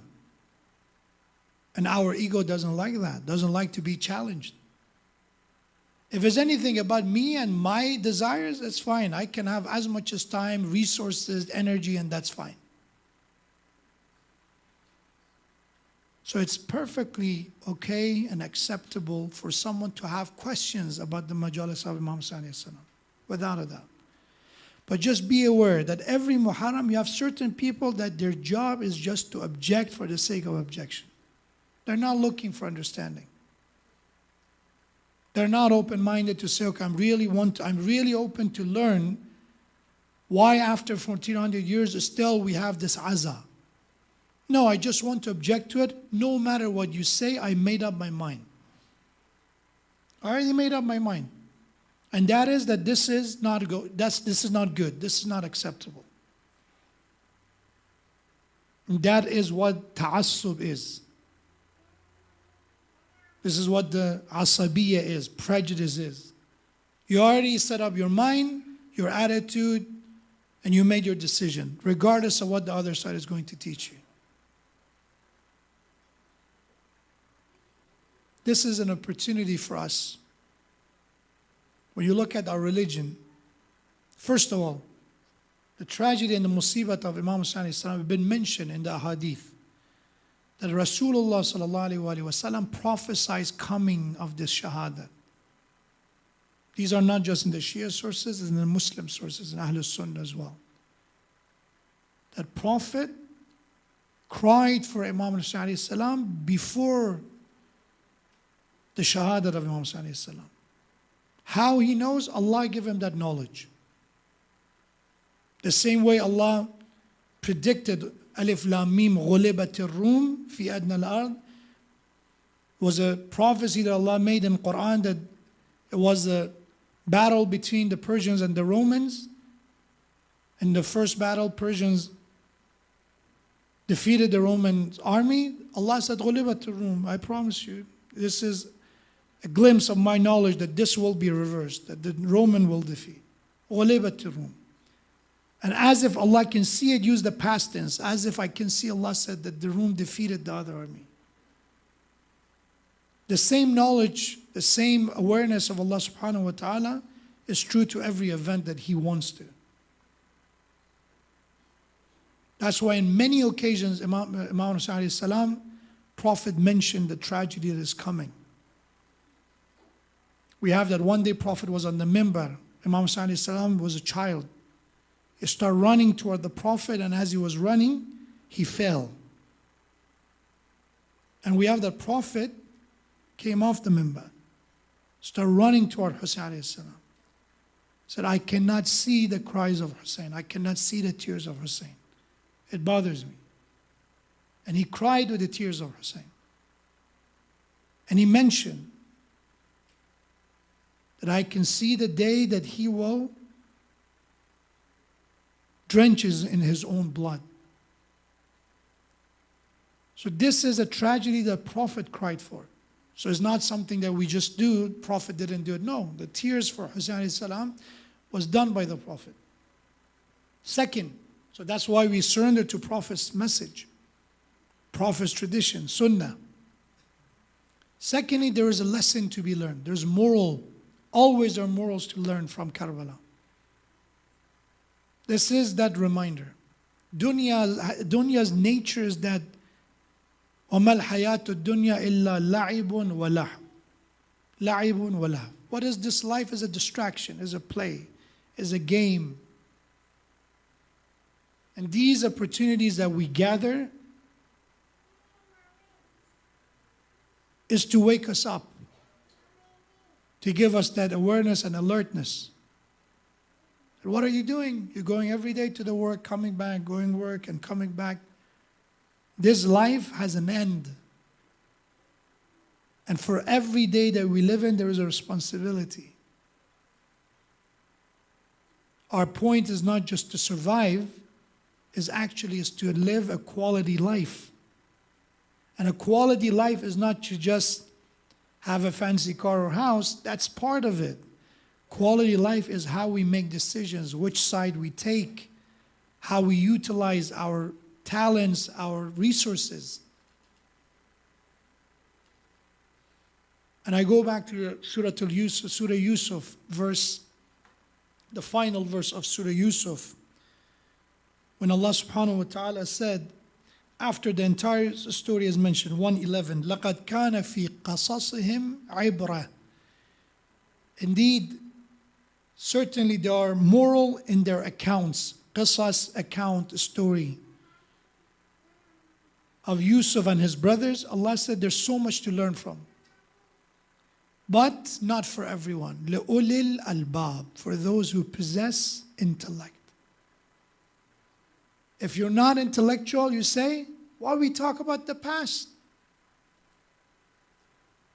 And our ego doesn't like that, doesn't like to be challenged. If it's anything about me and my desires, it's fine. I can have as much as time, resources, energy, and that's fine. So it's perfectly okay and acceptable for someone to have questions about the majalis of Imam Hussain, without a doubt. But just be aware that every Muharram you have certain people that their job is just to object for the sake of objection. They're not looking for understanding. They're not open-minded to say, okay, I'm really open to learn why after 1400 years still we have this azah. No, I just want to object to it. No matter what you say, I made up my mind. I already made up my mind. And that is that this is not good. This is not good. This is not acceptable. And that is what ta'assub is. This is what the asabiyya is, prejudice is. You already set up your mind, your attitude, and you made your decision, regardless of what the other side is going to teach you. This is an opportunity for us. When you look at our religion, first of all, the tragedy and the musibat of Imam Hussain have been mentioned in the ahadith. That Rasulullah sallallahu alaihi wasallam prophesied coming of this shahada. These are not just in the Shia sources, it's in the Muslim sources, in Ahlul Sunnah as well. That Prophet cried for Imam Hussain alayhi salam before the Shahada of Imam Hussain alayhi salam. How he knows? Allah gave him that knowledge. The same way Allah predicted Alif Lam Mim Ghulibat al-Rum fi adna al-ard was a prophecy that Allah made in Quran, that it was a battle between the Persians and the Romans. In the first battle, Persians defeated the Roman army. Allah said, Ghulibat al-Rum, I promise you, this is a glimpse of my knowledge that this will be reversed, that the Roman will defeat. Ghulibat al-Rum. And as if Allah can see it, use the past tense. As if I can see, Allah said that the Rum defeated the other army. The same knowledge, the same awareness of Allah subhanahu wa ta'ala is true to every event that He wants to. That's why in many occasions, Imam Hussain alayhi salam, Prophet mentioned the tragedy that is coming. We have that one day Prophet was on the minbar. Imam Hussain alayhi salam was a child. He started running toward the Prophet, and as he was running, he fell. And we have that Prophet came off the minbar, started running toward Hussain alayhi salam. Said, I cannot see the cries of Hussain. I cannot see the tears of Hussain. It bothers me. And he cried with the tears of Hussain. And he mentioned that I can see the day that he will drenches in his own blood. So this is a tragedy that Prophet cried for. So it's not something that we just do. Prophet didn't do it. No, the tears for Hussain alayhi salam was done by the Prophet. Second, so that's why we surrender to Prophet's message, Prophet's tradition, Sunnah. Secondly, there is a lesson to be learned. There's moral. Always there are morals to learn from Karbala. This is that reminder. Dunya's nature is that وَمَا الْحَيَاةُ الدُّنْيَا إِلَّا لَعِبٌ وَلَهْوٌ. لَعِبٌ وَلَهْوٌ. What is this life? Is a distraction, is a play, is a game. And these opportunities that we gather is to wake us up, to give us that awareness and alertness. What are you doing? You're going every day to the work, coming back, going work and coming back. This life has an end. And for every day that we live in, there is a responsibility. Our point is not just to survive, is to live a quality life. And a quality life is not to just have a fancy car or house. That's part of it. Quality life is how we make decisions, which side we take, how we utilize our talents, our resources. And I go back to Surah Yusuf, the final verse of Surah Yusuf, when Allah subhanahu wa ta'ala said, after the entire story is mentioned, 111, لَقَدْ كَانَ فِي قَصَصِهِمْ عِبْرَةٌ. Indeed, certainly they are moral in their accounts. Qasas, account, story of Yusuf and his brothers. Allah said there's so much to learn from. But not for everyone. لِأُولِي الْأَلْبَابِ. For those who possess intellect. If you're not intellectual, you say, why we talk about the past?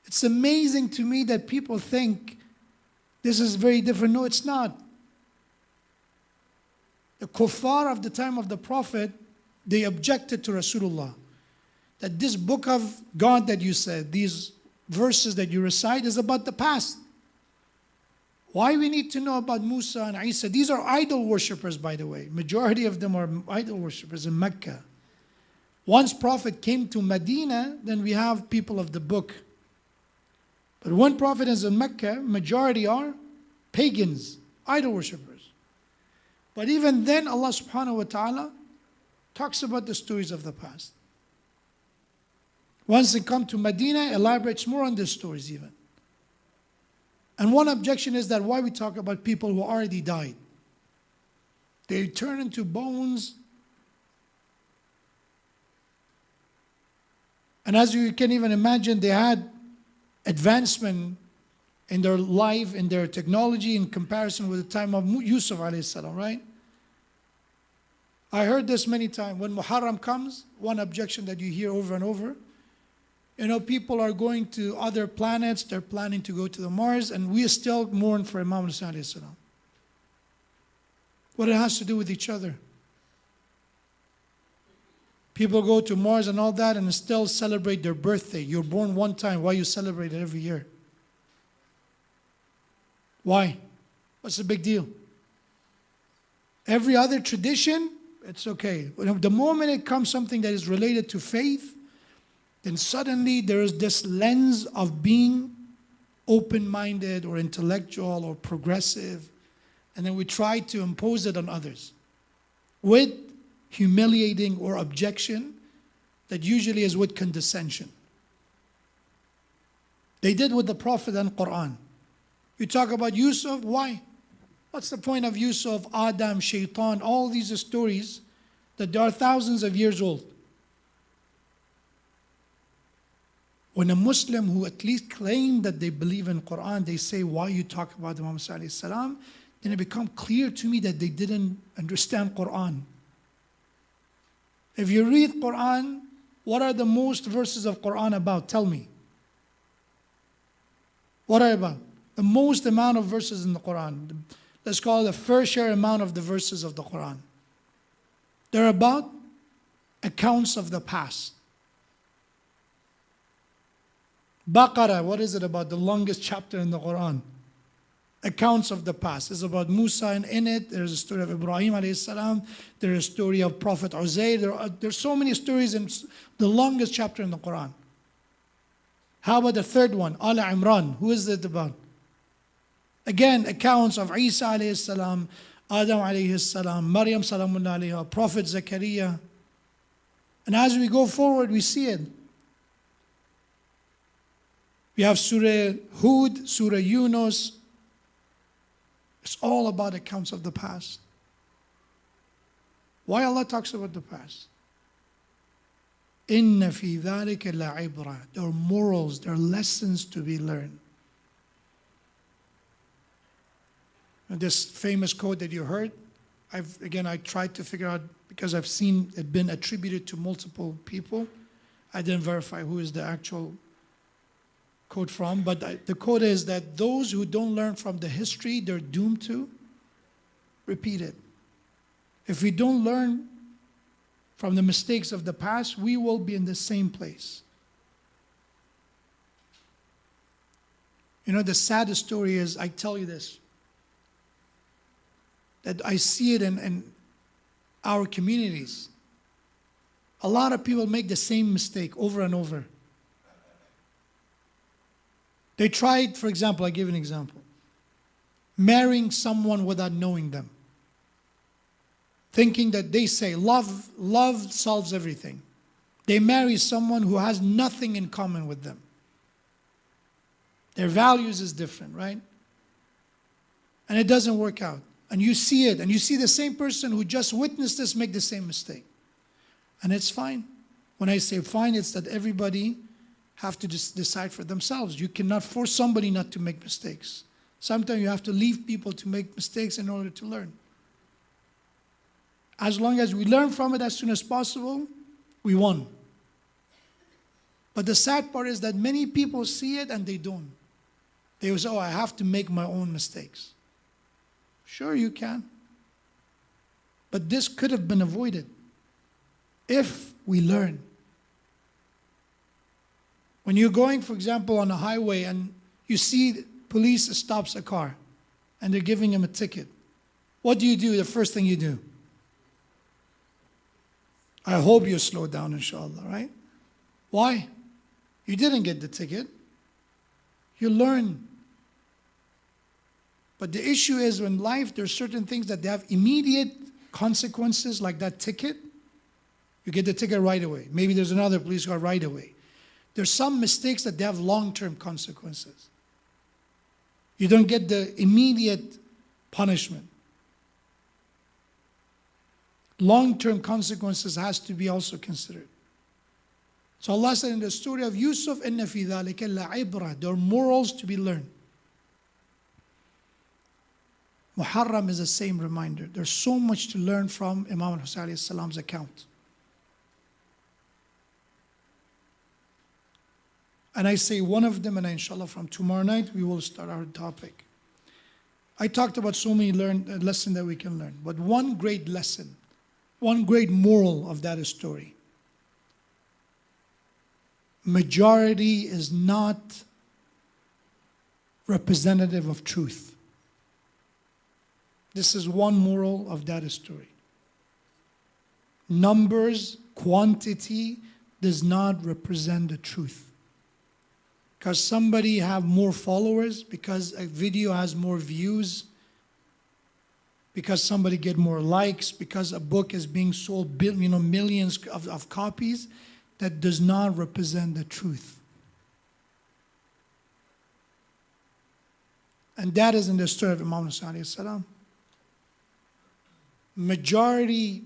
It's amazing to me that people think this is very different. No, it's not. The kuffar of the time of the Prophet, they objected to Rasulullah. That this book of God that you said, these verses that you recite is about the past. Why we need to know about Musa and Isa? These are idol worshippers, by the way. Majority of them are idol worshippers in Mecca. Once Prophet came to Medina, then we have people of the book. But when Prophet is in Mecca, majority are pagans, idol worshippers. But even then, Allah subhanahu wa ta'ala talks about the stories of the past. Once they come to Medina, elaborates more on these stories even. And one objection is that why we talk about people who already died. They turn into bones. And as you can even imagine, they had advancement in their life, in their technology in comparison with the time of Yusuf alayhi salam, right? I heard this many times. When Muharram comes, one objection that you hear over and over, people are going to other planets, they're planning to go to the Mars, and we still mourn for Imam Hussain alayhi salam. What it has to do with each other. People go to Mars and all that and still celebrate their birthday. You're born one time, why you celebrate it every year? Why? What's the big deal? Every other tradition, it's okay. The moment it comes something that is related to faith, then suddenly there is this lens of being open-minded or intellectual or progressive, and then we try to impose it on others with humiliating or objection that usually is with condescension. They did with the Prophet and Quran. You talk about Yusuf, why? What's the point of Yusuf, Adam, Shaitan, all these stories that are thousands of years old? When a Muslim who at least claim that they believe in Quran, they say, why you talk about Imam Musa alayhi salam, then it becomes clear to me that they didn't understand Quran. If you read Quran, what are the most verses of Quran about? Tell me. What are about? The most amount of verses in the Quran. Let's call it the fair share amount of the verses of the Quran. They're about accounts of the past. Baqarah, what is it about? The longest chapter in the Quran. Accounts of the past. It's about Musa, and in it there's a story of Ibrahim alayhi salam. There's a story of Prophet Uzair. There's so many stories in the longest chapter in the Quran. How about the third one? Al Imran. Who is it about? Again, accounts of Isa alayhi salam, Adam alayhi salam, Maryam salamun alayha, Prophet Zakaria. And as we go forward, we see it. We have Surah Hud, Surah Yunus. It's all about accounts of the past. Why Allah talks about the past? إِنَّ فِي ذَلِكَ لَعِبْرَةً. There are morals, there are lessons to be learned. And this famous quote that you heard, I tried to figure out, because I've seen it been attributed to multiple people. I didn't verify who is the actual quote from, but the quote is that those who don't learn from the history, they're doomed to repeat it. If we don't learn from the mistakes of the past, we will be in the same place. The saddest story is, I tell you this, that I see it in our communities. A lot of people make the same mistake over and over. They tried, for example, I give an example, marrying someone without knowing them, thinking that they say love solves everything. They marry someone who has nothing in common with them. Their values is different, right? And it doesn't work out. And you see it, and you see the same person who just witnessed this make the same mistake. And it's fine. When I say fine, it's that everybody have to just decide for themselves. You cannot force somebody not to make mistakes. Sometimes you have to leave people to make mistakes in order to learn. As long as we learn from it as soon as possible, we won. But the sad part is that many people see it and they don't. They will say, I have to make my own mistakes. Sure, you can. But this could have been avoided if we learn. When you're going, for example, on a highway and you see police stops a car and they're giving him a ticket, what do? The first thing you do? I hope you slow down, inshallah, right? Why? You didn't get the ticket. You learn. But the issue is, in life, there's certain things that they have immediate consequences, like that ticket. You get the ticket right away. Maybe there's another police car right away. There's some mistakes that they have long-term consequences. You don't get the immediate punishment. Long-term consequences has to be also considered. So Allah said in the story of Yusuf, إِنَّ فِي ذَلِكَ لَعِبْرَةً. There are morals to be learned. Muharram is the same reminder. There's so much to learn from Imam Hussain's account. And I say one of them, and inshallah from tomorrow night we will start our topic. I talked about so many lessons that we can learn, but one great lesson, one great moral of that story. Majority is not representative of truth. This is one moral of that story. Numbers, quantity does not represent the truth. Because somebody have more followers, because a video has more views, because somebody get more likes, because a book is being sold millions of copies, that does not represent the truth. And that is in the story of Imam Hussain. Majority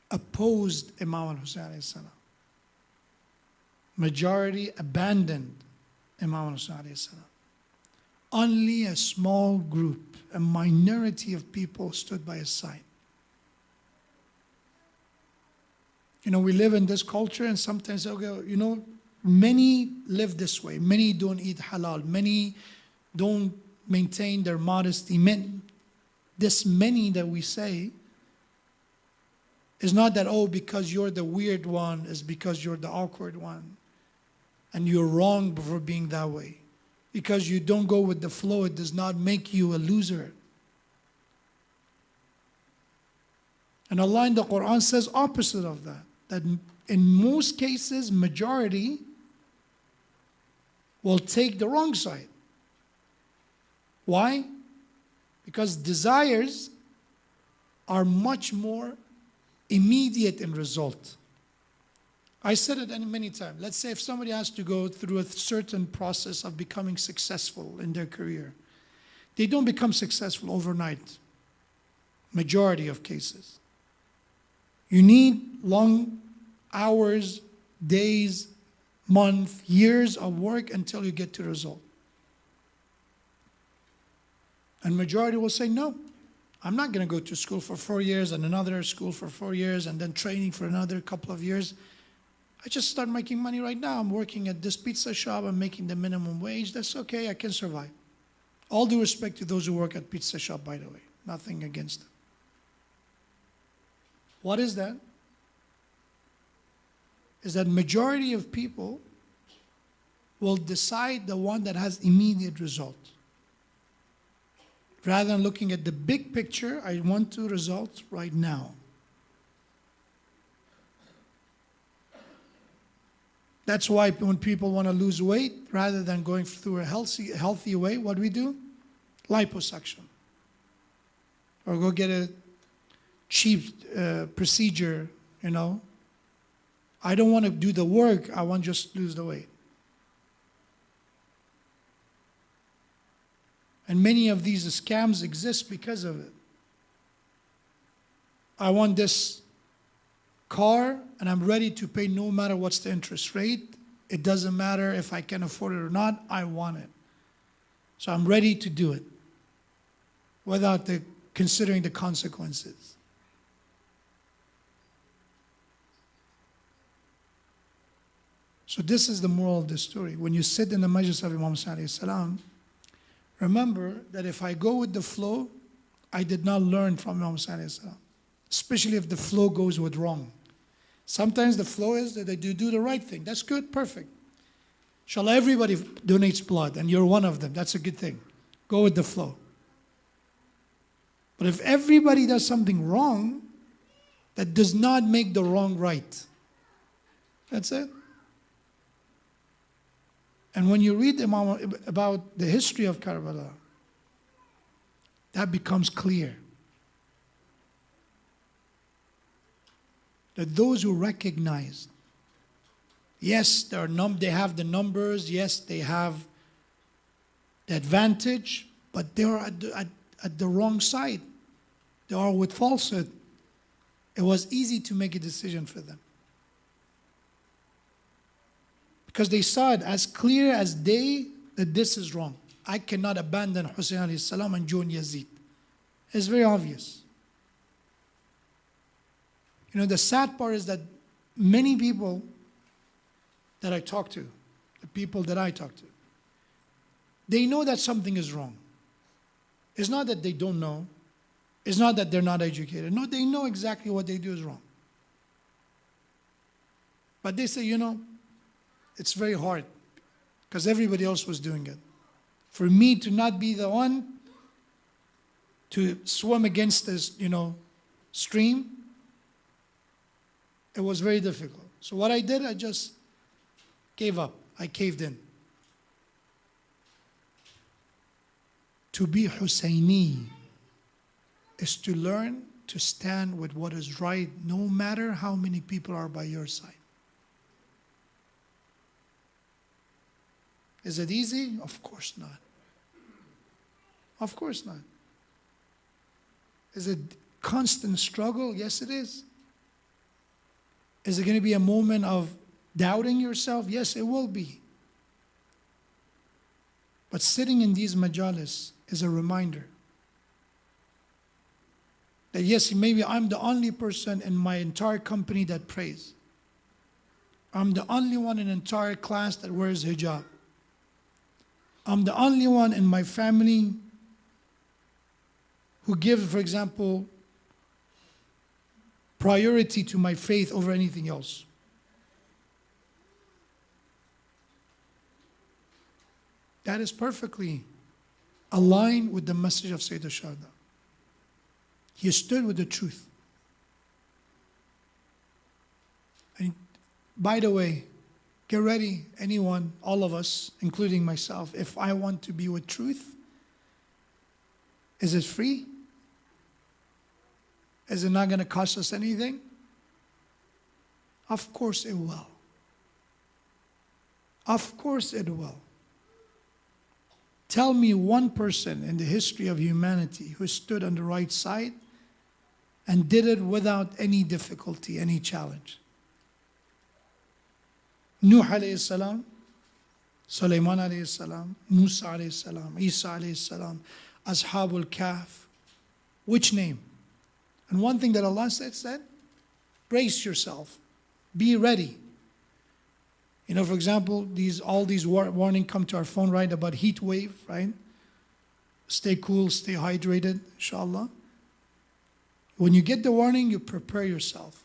opposed Imam Hussain. Majority abandoned Imam Hussain. Only a small group, a minority of people stood by his side. We live in this culture, and sometimes, many live this way. Many don't eat halal. Many don't maintain their modesty. This many that we say is not that, because you're the weird one, is because you're the awkward one. And you're wrong for being that way. Because you don't go with the flow, it does not make you a loser. And Allah in the Quran says opposite of that. That in most cases, majority will take the wrong side. Why? Because desires are much more immediate in result. I said it many times. Let's say if somebody has to go through a certain process of becoming successful in their career, they don't become successful overnight. Majority of cases. You need long hours, days, months, years of work until you get to the result. And majority will say, no, I'm not going to go to school for 4 years and another school for 4 years and then training for another couple of years. I just start making money right now. I'm working at this pizza shop. I'm making the minimum wage. That's okay. I can survive. All due respect to those who work at pizza shop, by the way. Nothing against them. What is that? Is that majority of people will decide the one that has immediate result. Rather than looking at the big picture, I want to result right now. That's why when people want to lose weight, rather than going through a healthy way, what do we do? Liposuction. Or go get a cheap procedure, I don't want to do the work, I want just to lose the weight. And many of these scams exist because of it. I want this car and I'm ready to pay no matter what's the interest rate. It doesn't matter if I can afford it or not, I want it. So I'm ready to do it without considering the consequences. So this is the moral of the story. When you sit in the majlis of Imam Hussain, remember that if I go with the flow, I did not learn from Imam Hussain, especially if the flow goes with wrong. Sometimes the flow is that they do the right thing. That's good, perfect. Inshallah, everybody donates blood, and you're one of them. That's a good thing. Go with the flow. But if everybody does something wrong, that does not make the wrong right. That's it. And when you read Imam about the history of Karbala, that becomes clear. That those who recognize, yes, they have the numbers, yes, they have the advantage, but they are at the wrong side. They are with falsehood. It was easy to make a decision for them. Because they saw it as clear as day that this is wrong. I cannot abandon Hussain alayhi salam and join Yazid. It's very obvious. You know, the sad part is that many people that I talk to, the people that I talk to, they know that something is wrong. It's not that they don't know. It's not that they're not educated. No, they know exactly what they do is wrong. But they say, you know, it's very hard because everybody else was doing it. For me to not be the one to swim against this, stream, it was very difficult. So what I did, I just gave up. I caved in. To be Hussaini is to learn to stand with what is right, no matter how many people are by your side. Is it easy? Of course not. Of course not. Is it constant struggle? Yes, it is. Is it going to be a moment of doubting yourself? Yes, it will be. But sitting in these majalis is a reminder that yes, maybe I'm the only person in my entire company that prays. I'm the only one in the entire class that wears hijab. I'm the only one in my family who gives, for example, priority to my faith over anything else. That is perfectly aligned with the message of Sayyid al-Shuhada. He stood with the truth. And by the way, get ready, anyone, all of us, including myself, if I want to be with truth, is it free? Is it not going to cost us anything? Of course it will. Of course it will. Tell me one person in the history of humanity who stood on the right side and did it without any difficulty, any challenge. Nuh alayhi salam, Sulaiman alayhi salam, Musa alayhi salam, Isa alayhi salam, Ashabul Kahf. Which name? And one thing that Allah said, brace yourself, be ready. For example, all these warnings come to our phone, right, about heat wave, right? Stay cool, stay hydrated, inshallah. When you get the warning, you prepare yourself.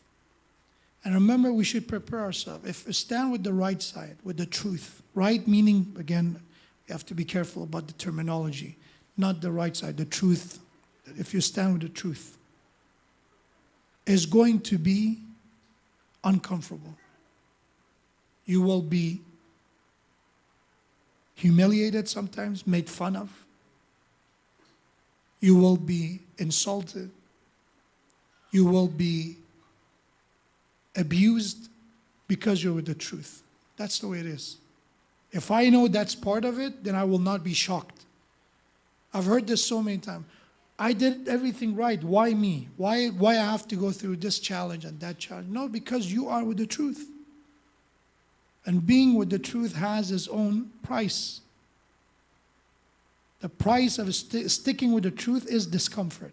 And remember, we should prepare ourselves. If we stand with the right side, with the truth, right meaning, again, you have to be careful about the terminology. Not the right side, the truth. If you stand with the truth, is going to be uncomfortable. You will be humiliated sometimes, made fun of. You will be insulted. You will be abused because you're with the truth. That's the way it is. If I know that's part of it, then I will not be shocked. I've heard this so many times. I did everything right. Why me? Why I have to go through this challenge and that challenge? No, because you are with the truth. And being with the truth has its own price. The price of sticking with the truth is discomfort.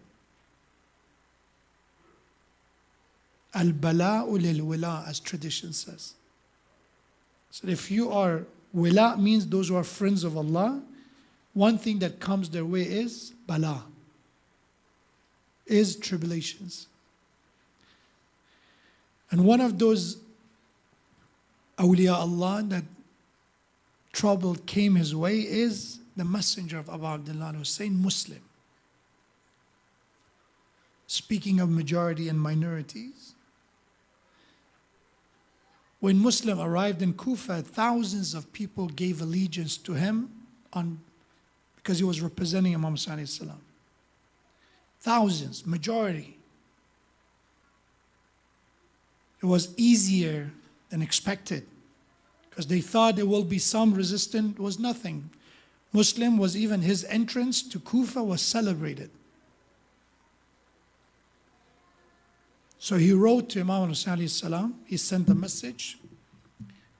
Al-bala'u lil-wila, as tradition says. So if you are, wila means those who are friends of Allah, one thing that comes their way is bala, is tribulations. And one of those awliya Allah that trouble came his way is the messenger of Abu Abdullah Hussain, Muslim. Speaking of majority and minorities, when Muslim arrived in Kufa, thousands of people gave allegiance to him because he was representing Imam Hussain alayhi salam. Thousands, majority. It was easier than expected because they thought there will be some resistance. It was nothing. Muslim was even his entrance to Kufa was celebrated. So he wrote to Imam Hussain alayhi salam, he sent a message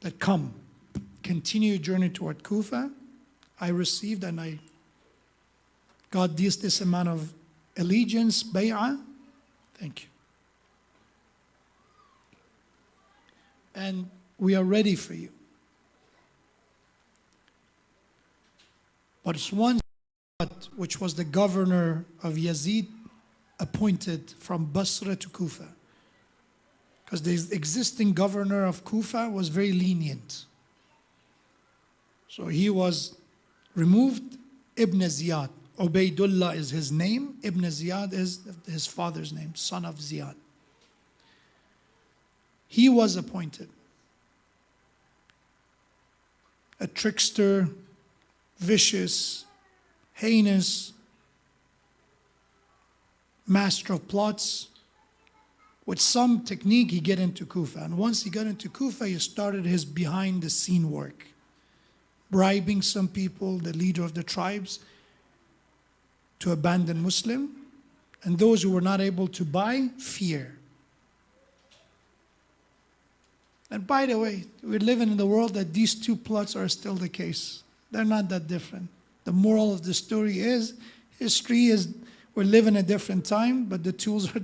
that come, continue your journey toward Kufa. I received and I got this amount of allegiance, bay'ah. Thank you. And we are ready for you. But it's one which was the governor of Yazid appointed from Basra to Kufa. Because the existing governor of Kufa was very lenient. So he was removed. Ibn Ziyad. Ubaydullah is his name. Ibn Ziyad is his father's name, son of Ziyad. He was appointed. A trickster, vicious, heinous, master of plots. With some technique, he get into Kufa. And once he got into Kufa, he started his behind-the-scene work. Bribing some people, the leader of the tribes, to abandon Muslim. And those who were not able to buy, fear. And by the way, we're living in the world that these two plots are still the case. They're not that different. The moral of the story is, history is, we live in a different time, but the tools are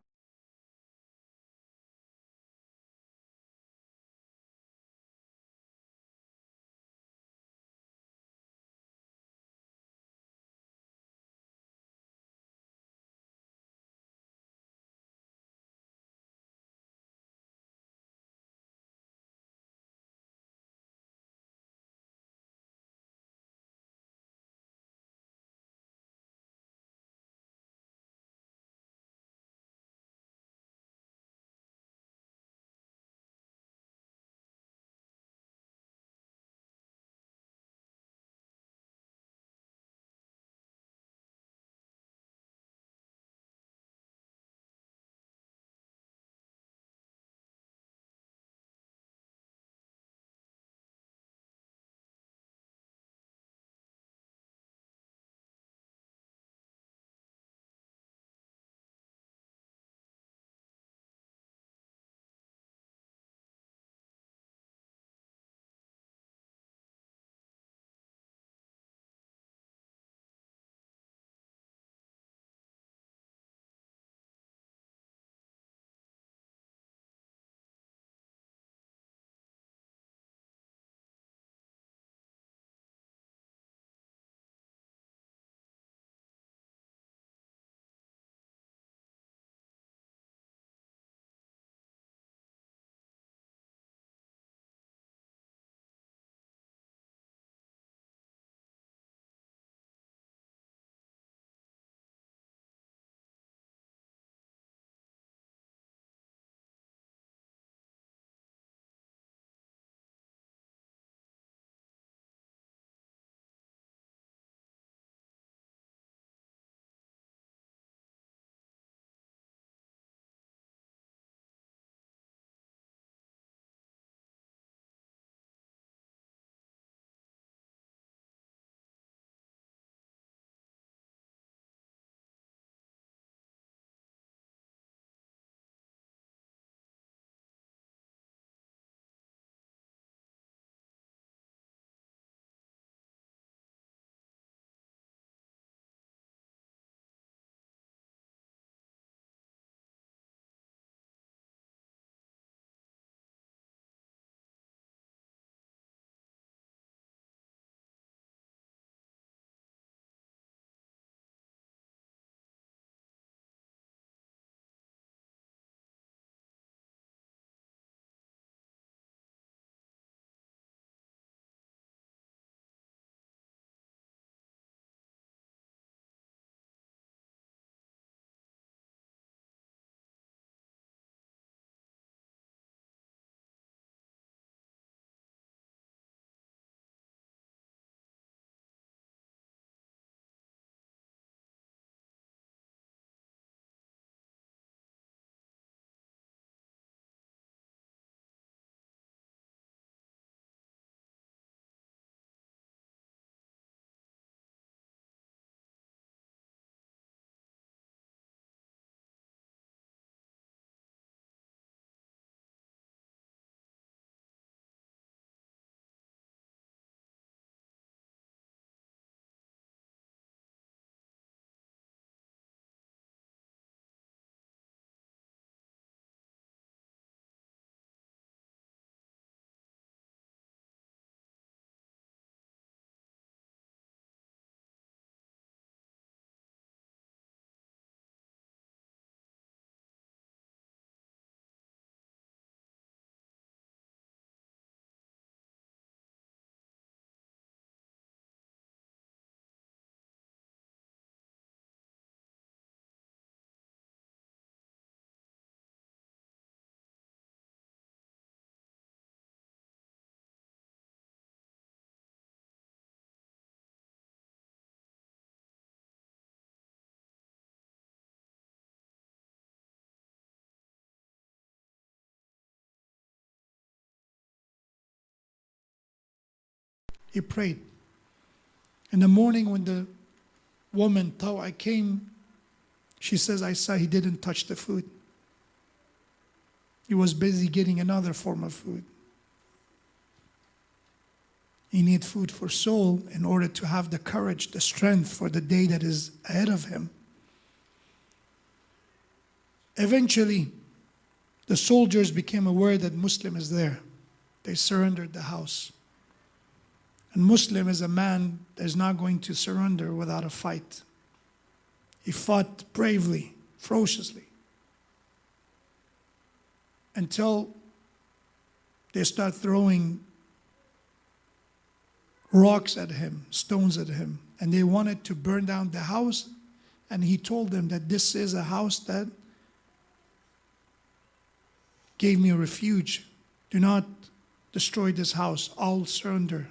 He prayed. In the morning when the woman, Tawa, came, she says, I saw he didn't touch the food. He was busy getting another form of food. He needs food for soul in order to have the courage, the strength for the day that is ahead of him. Eventually, the soldiers became aware that Muslim is there. They surrendered the house. And Muslim is a man that is not going to surrender without a fight. He fought bravely, ferociously, until they start throwing rocks at him, stones at him, and they wanted to burn down the house. And he told them that this is a house that gave me a refuge. Do not destroy this house. I'll surrender.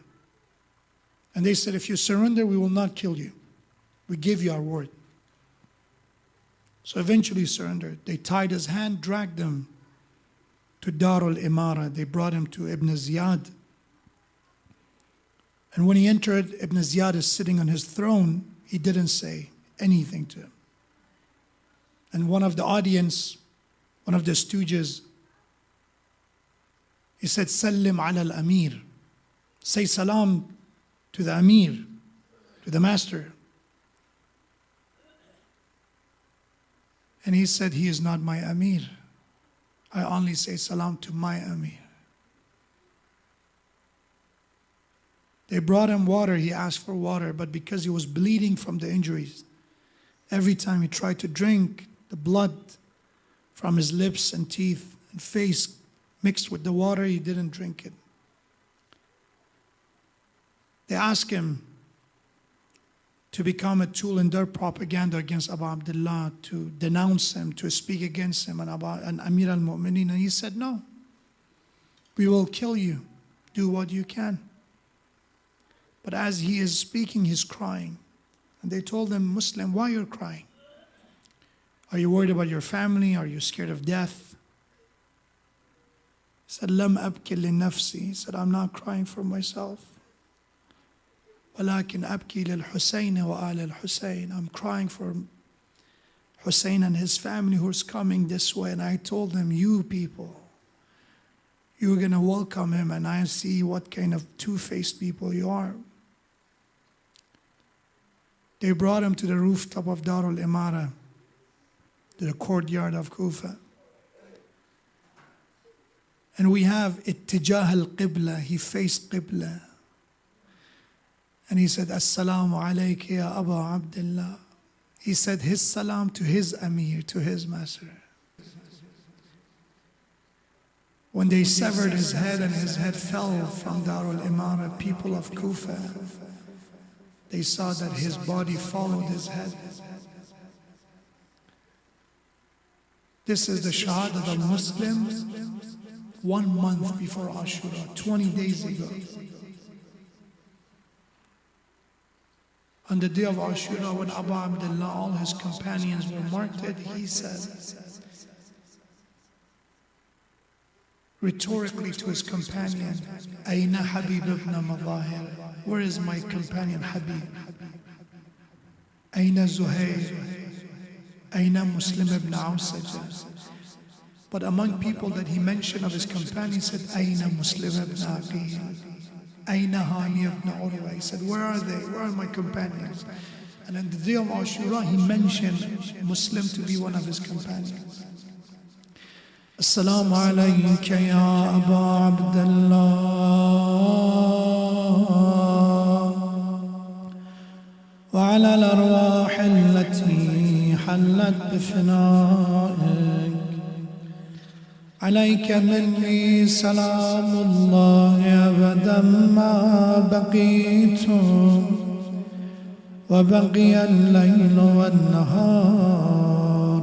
And they said, if you surrender, we will not kill you. We give you our word. So eventually he surrendered. They tied his hand, dragged him to Darul Imara. They brought him to Ibn Ziyad. And when he entered, Ibn Ziyad is sitting on his throne. He didn't say anything to him. And one of the audience, one of the stooges, he said, Sallim ala al-Amir. Say salam to the Amir, to the master. And he said, he is not my Amir. I only say salam to my Amir. They brought him water. He asked for water, but because he was bleeding from the injuries, every time he tried to drink, the blood from his lips and teeth and face mixed with the water, he didn't drink it. They asked him to become a tool in their propaganda against Abu Abdullah, to denounce him, to speak against him and Amir al-Mu'mineen. And he said, no, we will kill you. Do what you can. But as he is speaking, he's crying. And they told him, Muslim, why you're crying? Are you worried about your family? Are you scared of death? He said, Lam abki li nafsi. He said, I'm not crying for myself. ولكن أبكي للحسين وآل الحسين. I'm crying for Hussain and his family who's coming this way. And I told them, you people, you're going to welcome him, and I see what kind of two-faced people you are. They brought him to the rooftop of Darul Imara, to the courtyard of Kufa. And we have ittijah al-qibla. He faced qibla. And he said, Assalamu alayka ya Abu Abdullah. He said his salam to his Amir, to his master. When they severed his head and his head fell from Darul Imara, people of Kufa, they saw that his body followed his head. This is the Shahada of Muslims 1 month before Ashura, 20 days ago. On the day of Ashura, when Abu Abdullah, all his companions were martyred, he said, rhetorically to his companion, Ayna Habib ibn Madahir? Where is my companion Habib? Ayna Zuhair? Ayna Muslim ibn Aqil? But among people that he mentioned of his companions, he said, Ayna Muslim ibn Aqil? Ayna Hani ibn Urwa? He said, where are they? Where are my companions? And on the day of Ashura, he mentioned Muslim to be one of his companions. Assalamu alayka ya Abu Abdullah wa ala al-arwah allati hallat bifna'ik. عليك مني سلام الله أبدا ما بقيت وبقي الليل والنهار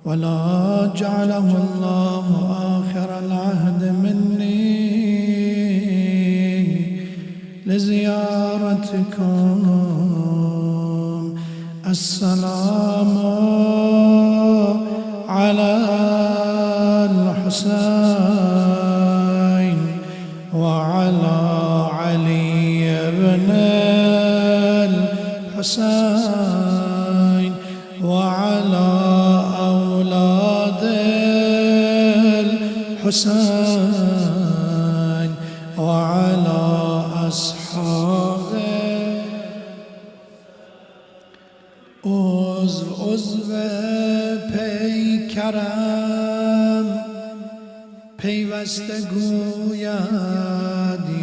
ولا جعله الله آخر العهد مني لزيارتكم. السلام على الحسين وعلى علي الحسين وعلى أصحابه عضو پیکرم پیوسته گوید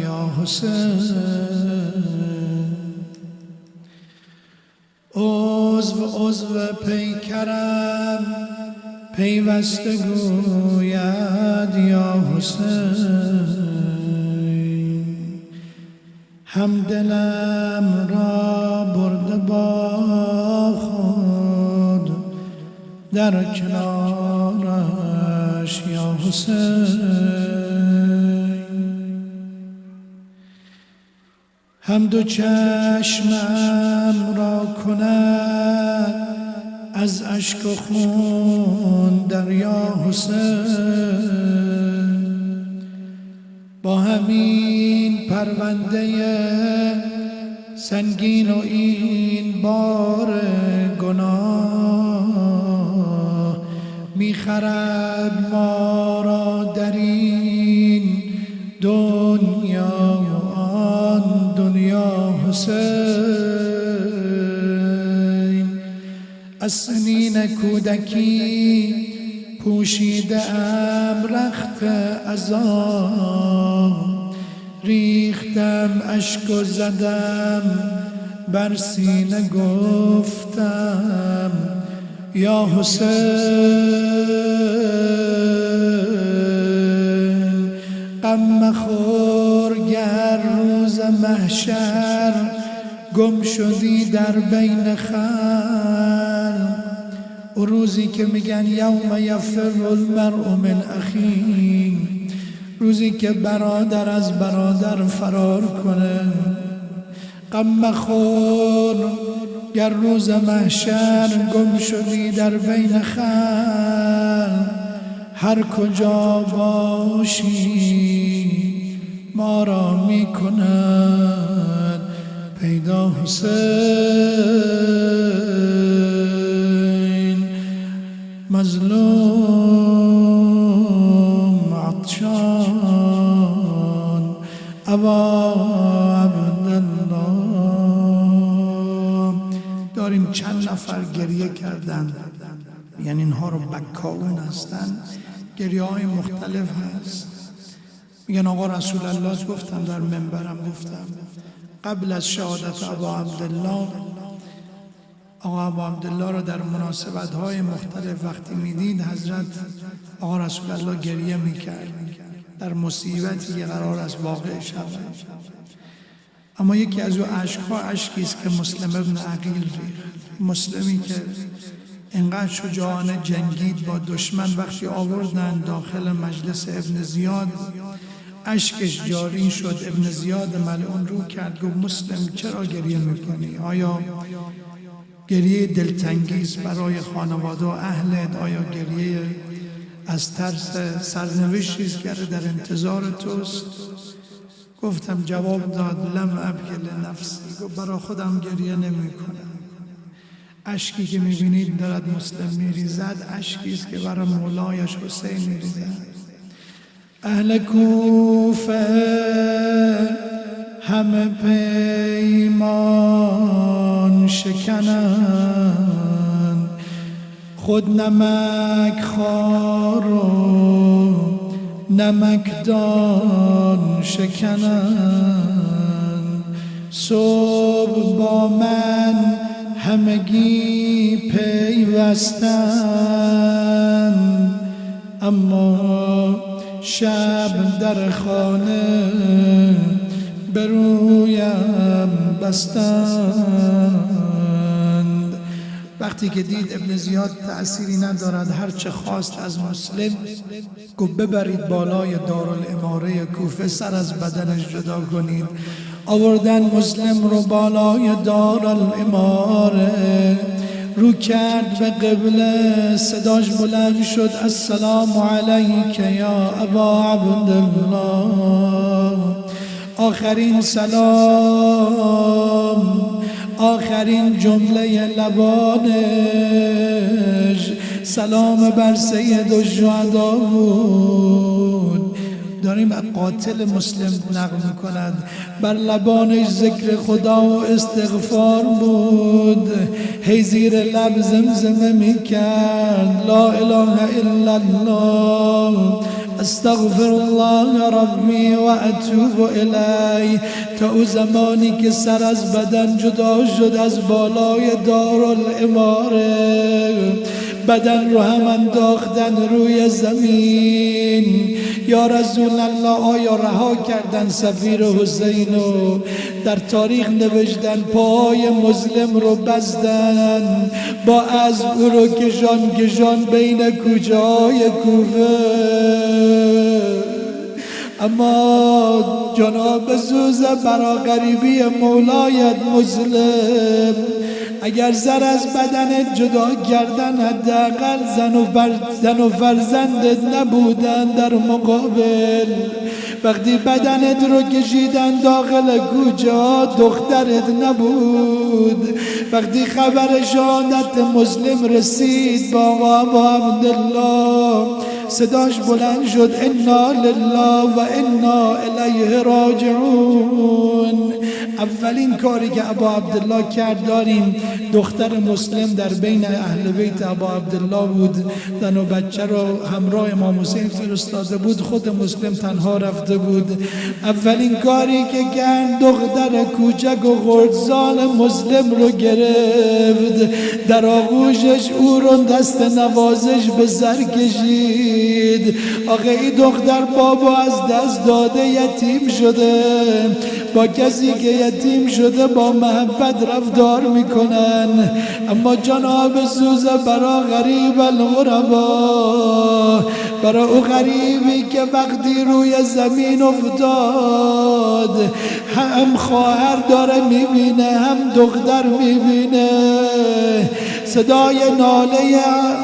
یا حسین عضو پیکرم پیوسته گوید یا حسین هم دلم را برده با خود در کنارش یا حسین هم دو چشمم را کند از اشک و خون دریا حسین با همین پرونده سنگین و این بار گناه میخرد ما را در این دنیا و آن دنیا حسین از سنین کودکی پوشیده ام رخت عذاب ریختم اشک و زدم بر سینه گفتم یا حسین غم مخور گر روز محشر گم شدی در بین خلق و روزی که میگن یوم یفر المرء من اخیه روزی که برادر از برادر فرار کنه غم مخور گر روز محشر گم شدی در بین خلق هر کجا باشی ما را میکند پیدا حسین مظلوم عطشان ابا عبدالله داریم چند نفر گریه کردن یعنی اینها رو بکاون هستن گریه های مختلف هست میگن آقا رسول الله گفتم در منبرم گفتم قبل از شهادت ابا عبدالله آقا ابا عبدالله رو در مناسبت های مختلف وقتی میدید حضرت آقا رسول الله گریه میکرد در مصیبتی که قرار است واقع شود اما یکی از او اشک‌ها اشکی است که مسلم ابن عقیل ریخت مسلمی که اینقدر شجاعانه جنگید با دشمن وقتی آوردن داخل مجلس ابن زیاد اشکش جاری شد ابن زیاد ملعون رو کرد گفت مسلم چرا گریه میکنی؟ آیا گریه دلتنگیز برای خانواده و اهلت؟ آیا گریه از ترس سرنوشتی که در انتظار توست؟ گفتم جواب داد لم ابکی لنفسی گفت برای خودم گریه نمی کنم اشکی که میبینید دارد مسلم میریزد اشکی است که برای مولایش حسین میریزد اهل کوفه همه پیمان شکنند خود نمک خوار و نمکدان شکنند صبح با من همگی پیوستند اما شب در خانه برویم بستند وقتی که دید ابن زیاد تأثیری ندارد هرچه خواست از مسلم گفت ببرید بالای دارالاماره کوفه سر از بدنش جدا کنید آوردن مسلم رو بالای دارالاماره رو کرد به قبله صداش بلند شد السلام علیک یا ابا عبدالله آخرین سلام آخرین جمله لبانش سلام بر سید الشهدا بود. داریم قاتل مسلم نقل میکند، بر لبانش ذکر خدا و استغفار بود، هی زیر لب زمزمه میکرد لا اله الا الله استغفر الله ربی و اتوب الیه. تا او زمانی که سر از بدن جدا شد از بالای دارالاماره، بدن رو هم انداختن روی زمین. یا رسول الله آیا رها کردن سفیر حسین رو؟ در تاریخ نوشتن پای مسلم رو بستن، با اسب او رو کشان بین کوچه‌های کوفه. اما جناب زوزه برا غریبی مولایت مسلم، اگر زر از بدنت جدا کردن حداقل زن و فرزندت نبودن در مقابل. وقتی بدنت رو کشیدن داخل کوچه دخترت نبود. وقتی خبر شهادت مسلم رسید با آقا عبدالله، صداش بلند شد انا لله و انا الیه راجعون. اولین کاری که ابا عبدالله کرد، داریم دختر مسلم در بین اهل بیت ابا عبدالله بود، زن و بچه رو همراه امام حسین فرستاده بود، خود مسلم تنها رفته بود. اولین کاری که کرد دختر کوچک و خردسال مسلم رو گرفت، در آغوشش او رو دست نوازش به سر کشید. آخه این دختر بابا از دست داده یتیم شده، با کسی که یتیم شده با محبت رفتار میکنن. اما جناب سوزه برا غریب الغربا، برا او غریبی که وقتی روی زمین افتاد هم خواهر داره میبینه هم دختر میبینه، صدای ناله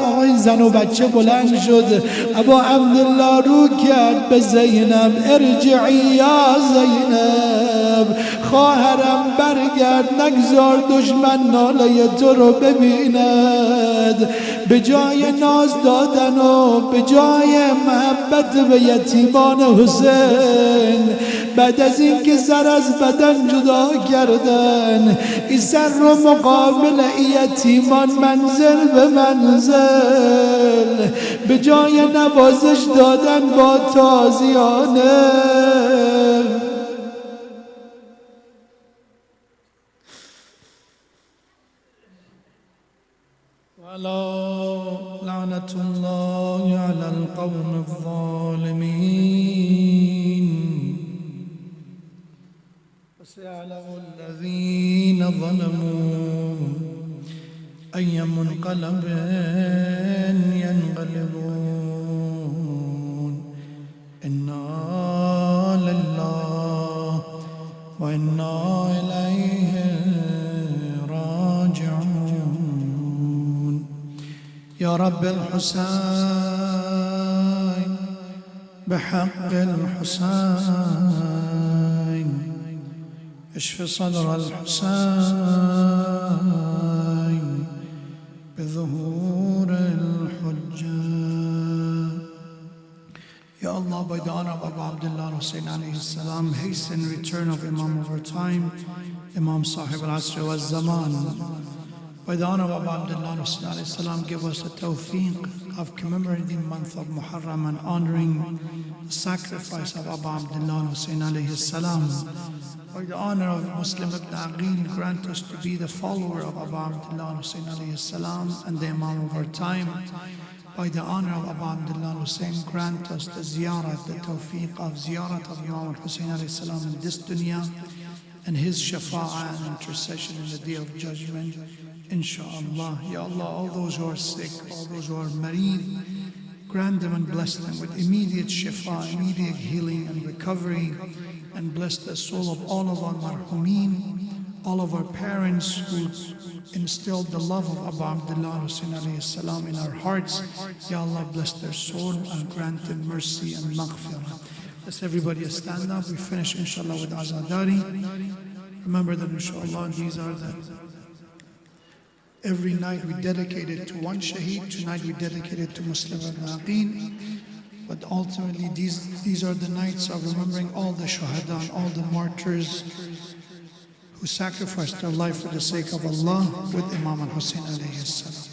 آقای زن و بچه بلند شد. ابا عبدالله رو کرد به زینب ارجعی یا زینب، خواهرم برگرد، نگذار دشمن ناله تو رو ببیند. به جای ناز دادن و به جای محبت به یتیمان حسین، بعد از این که سر از بدن جدا کردن، این سر رو مقابل یتیمان منزل به منزل، به جای نوازش دادن با تازیانه. لعنة الله على القوم الظالمين وسيعلم الذين ظلموا أي منقلب ينقلبون. إنا لله وإنا إليه راجعون. يا رب الحسين بحق الحسين اشف صدر الحسين بظهور الحجة. Ya Allah, by the honor of Abu Abdullah Hussain alayhi salam, hasten return of Imam of our time, Imam Sahib al-Asr wa zaman. By the honor of Abu Abdullah Hussain alayhi salam, give us the tawfiq of commemorating the month of Muharram and honoring the sacrifice of Abu Abdullah Hussain alayhi salam. By the honor of Muslim ibn Aqil, grant us to be the follower of Abu Abdullah Hussain alayhi salam and the Imam of our time. By the honor of Abu Abdullah Hussain, grant us the ziyarat, the tawfiq of ziyarat of Imam Hussain alayhi salam in this dunya, and his shafa'ah and intercession in the day of judgment, inshaAllah. Ya Allah, all those who are sick, all those who are mareed, grant them and bless them with immediate shifa, immediate healing and recovery, and bless the soul of all of our marhumeen, all of our parents who instilled the love of Abu Abdullah Hussain alayhi salam in our hearts. Ya Allah, bless their soul and grant them mercy and maghfirah. Let's everybody stand up. We finish inshallah with Azadari. Remember that inshallah these are the Every night we dedicate it to one shaheed. Tonight we dedicate it to Muslim ibn Aqil. But ultimately these are the nights of remembering all the shuhada and all the martyrs who sacrificed their life for the sake of Allah with Imam and Hussain alayhi salam.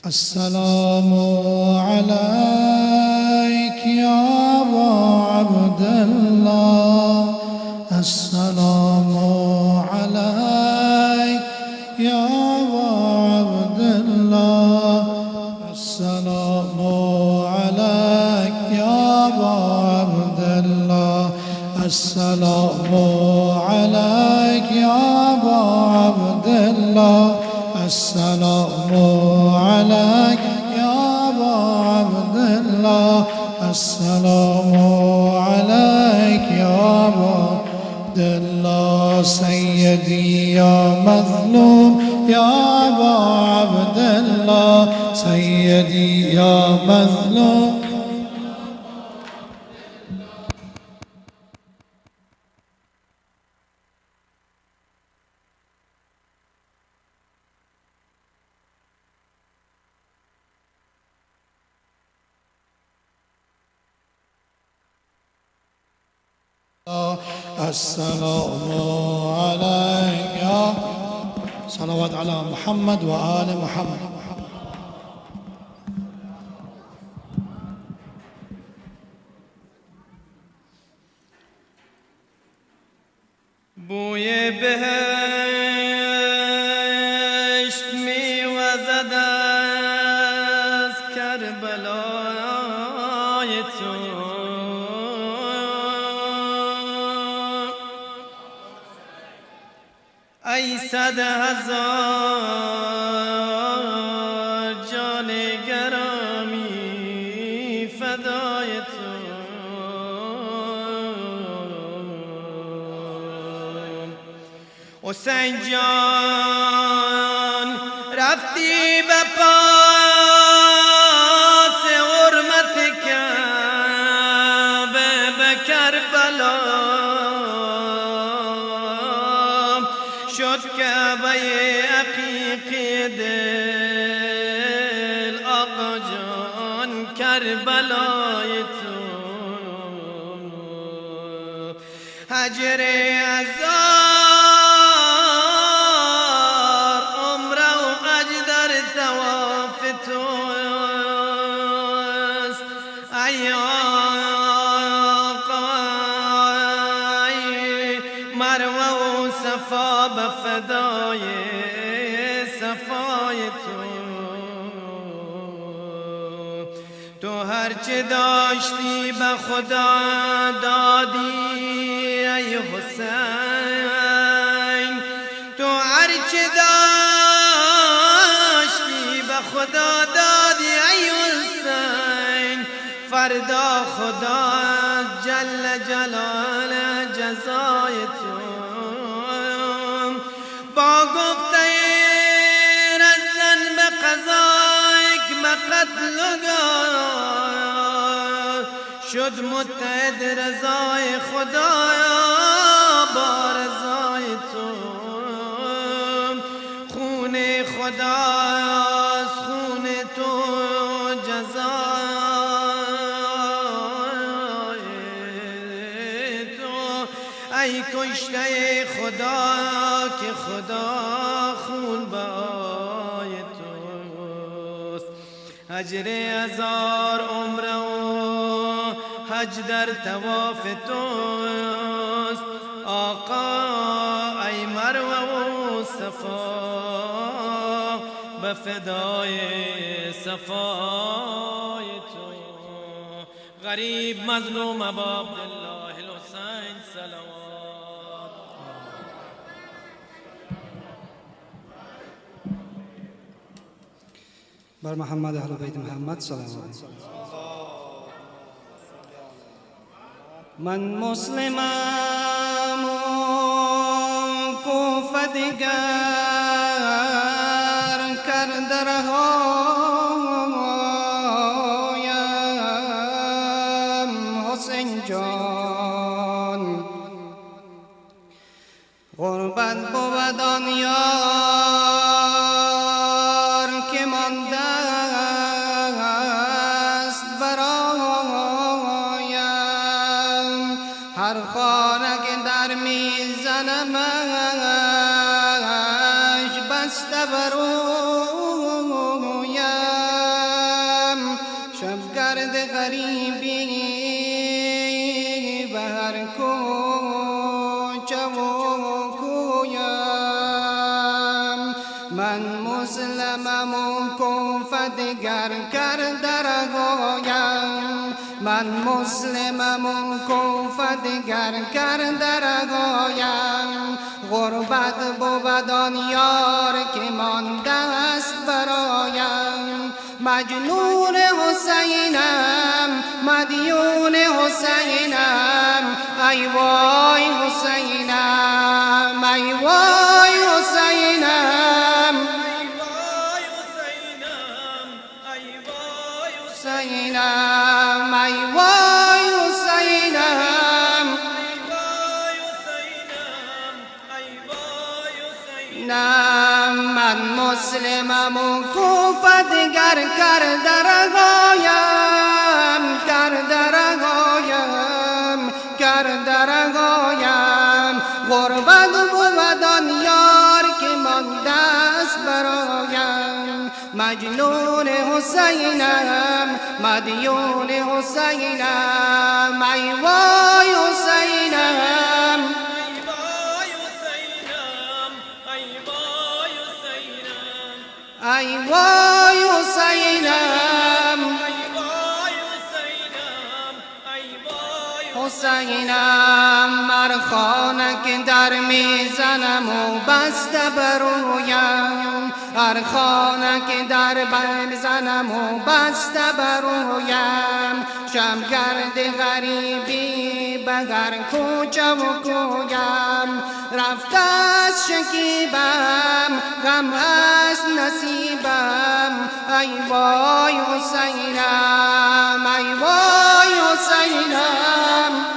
As-salamu alayk ya Aba Abdullah. As-salamu alayk ya Aba Abdullah. As-salamu alayk ya Aba Abdullah. As-salamu alayk ya Aba Abdullah. As-salamu alayk ya Aba Abdullah. As-salamu alayk ya Aba Abdullah. Sayyidi ya mazlum ya Aba Abdullah. Sayyidi ya mazlum. As-salamu alayka. Salawat ala Muhammad wa ala Muhammad. بوی بهشت میوزد از کربلای تو. ای 100,000 جان گرامی فدای تو. حسین جان رفتی به پاس حرمت کعبه به کربلا. شد کعبه عقیقی دل آقا جان کربلای تو. هجر هزار عمره و حج در طواف توست. ای آقا ای مروه و صفا به فدای صفای تو. تو هرچه داشتی به خدا دادی ای حسین. تو هرچه داشتی به خدا دادی ای حسین. فردا خدا جل جلاله جزای تو با گفته رزن به قضایک به قتل شد متحد رضای خدایا با رضای تو. خون خداست خون تو جزای تو. ای کشته خدا که خدا خون بای توست. هجر هزار عمره و حج در طواف توست. آقا ای مروه و صفا به فدای صفای تو. غریب مظلوم ابا عبدالله الحسین صلوات. بر محمد اهل بیت محمد صلوات. من مسلمم و کوفه دیگر کرده رهایم حسین جان. غربت بود آن یار هر خانه که در میزنمش بسته برویم شبگرد غریبی به هر کوچه و کویم من مسلمم و کوفه دگر کرده رگایم من مسلمم و کوفه دگر کرده رگایم غربت بود آن یار که مانده است برایم مجنون حسینم مدیون حسینم ای وای حسینم ای وای حسینم حسینم ای وای حسینم نه من مسلمم و کوفه دگر کرده رگایم کرده رگایم کرده رگایم غربت بود آن یار که مانده است برایم مجنون حسینم مدیون حسینم ای وای حسینم ای وای حسینم حسینم مر خانه که در میزنم و بسته برویم هر خانه که در میزنم و بسته برویم شمگرد غریبی به هر کوچه و کویم رفته از شکیبم غم از نصیبم ای وای حسینم ای وای حسینم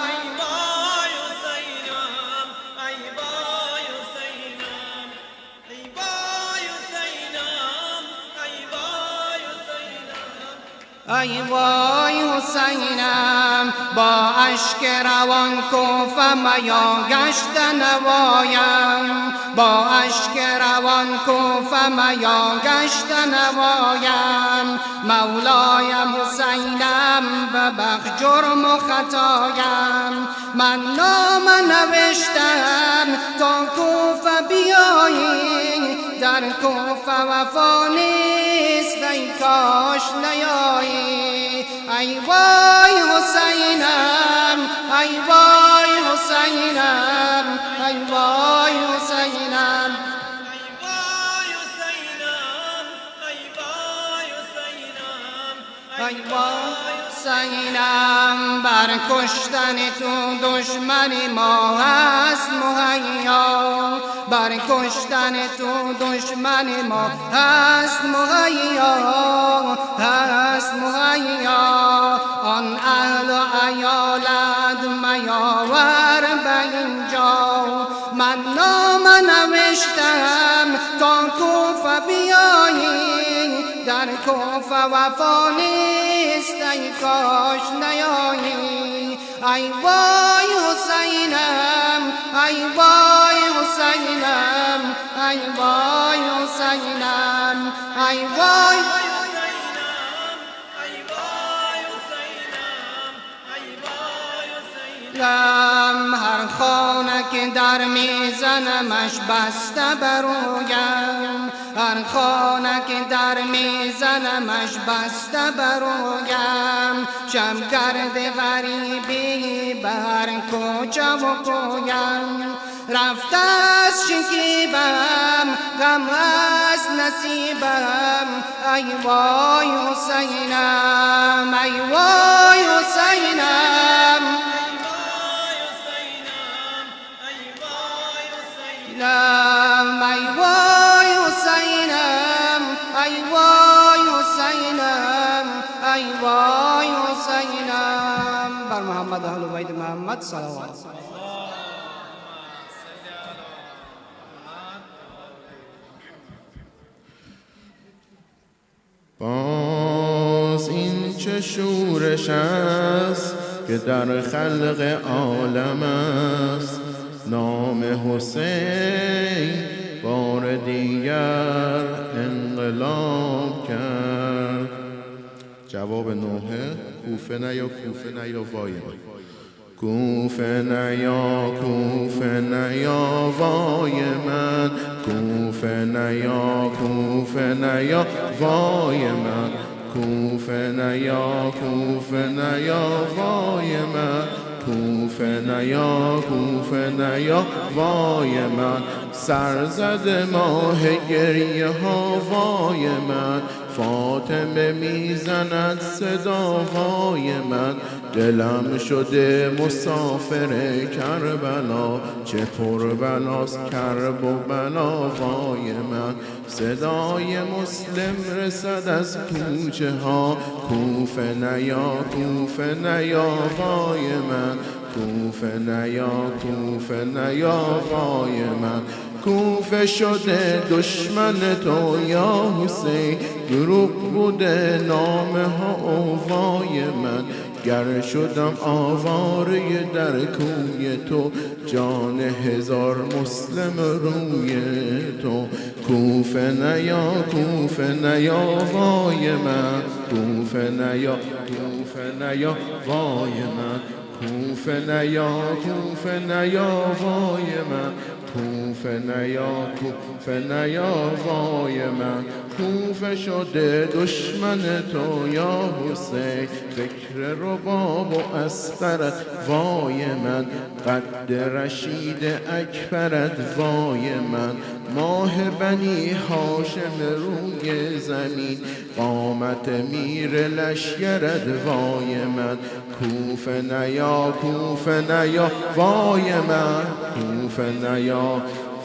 ای وای حسینم با اشک روان کوفه میا گشت نوایم با اشک روان کوفه میا گشت نوایم مولایم حسینم ببخش جرم و خطایم من نام نوشتم تا کوفه بیایی در کوفه وفا نیست ای کاش نیایی ای وای حسینم ای وای حسینم ای وای حسینم ای وای حسینم بر کشتن تو دشمن ما هست مهیا بر کشتن تو دشمن ما هست مهیا هست مهیا آن اهل و عیالت میاور به اینجا من نام نوشتم تا کوفه بیایی در کوفه وفا نیست ای کاش نیایی ای وای حسینم ای وای حسینم ای وای حسینم ای وای هر خانه که در میزنمش بسته برویم هر خانه که در میزنمش بسته برویم شمگرد غریبی به هر کوچه و کویم رفته از شکیبم غم از نصیبم ای وای حسینم ای وای حسینم ای وای حسینم ای وای حسینم ای وای حسینم بر محمد اهل بیت محمد صلوات باز این چه شورش است که در خلق عالم است. نام حسین بار دیگر انقلاب کرد. جواب نوحه کوفه نیا کوفه نیا وای من، کوفه نیا کوفه نیا وای من، کوفه نیا کوفه نیا وای من، کوفه نیا کوفه نیا وای من، کوفه نیا کوفه نیا وای من. سر زده ماه گریه ها وای من، فاطمه میزند صدا وای من. دلم شده مسافر کربلا، چه پر بلاست کرب و بلا وای من. صدای مسلم رسد از کوچه ها، کوفه نیا کوفه نیا وای من، کوفه نیا کوفه نیا وای من. کوفه شده دشمن تو یا حسین، دروغ بوده نامه ها وای من. گر شدم آواره در کوی تو، جان هزار مسلم روی تو. کوفه نیا کوفه نیا وای من، کوفه نیا کوفه نیا وای من، کوفه نیا کوفه نیا وای من، کوفه نیا کوفه نیا وای من. کوفه شده دشمن تو یا حسین، فکر رباب و استرت وای من. قد رشید اکبرت وای من، ماه بنی هاشم روی زمین، قامت میر لشکرت وای من. کوفه نیا کوفه نیا وای من، کوفه نیا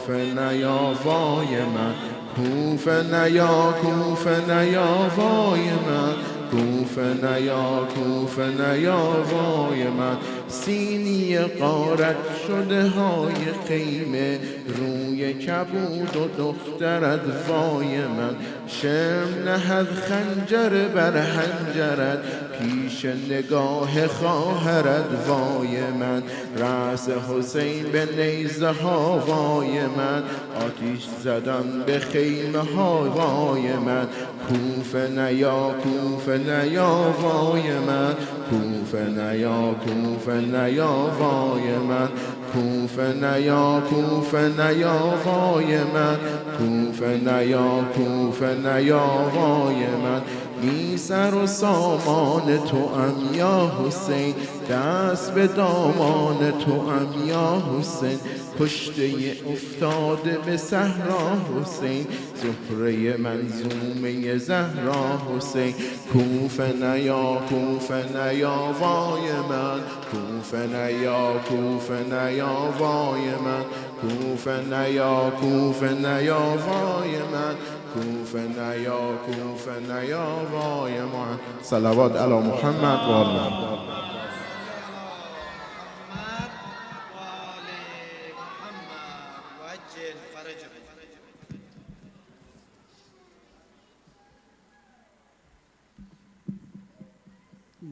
کوفه نیا وای من، کوفه نیا کوفه نیا وای من، کوفه نیا کوفه نیا وای من. سینی غارت شده های خیمه، روی کبود و دخترت وای من. شم نهد خنجر بر حنجرت، پیش نگاه خواهرت وای من. رأس حسین به نیزه ها وای من، آتیش زدن به خیمه ها وای من. کوفه نیا کوفه نیا وای من، کوفه نیا کوفه نیا وای من، کوفه نیا کوفه نیا وای من، کوفه نیا کوفه نیا وای من. بی سر و سامان تو ام یا حسین، دست به دامان تو ام یا حسین. کشته افتاده به صحرا حسین، زهره منظومه زهرا حسین. کوفه نیا کوفه نیا وای من، کوفه نیا کوفه نیا وای من، کوفه نیا کوفه نیا وای من، کوفه نیا کوفه نیا وای من. صلوات علی محمد و آل محمد.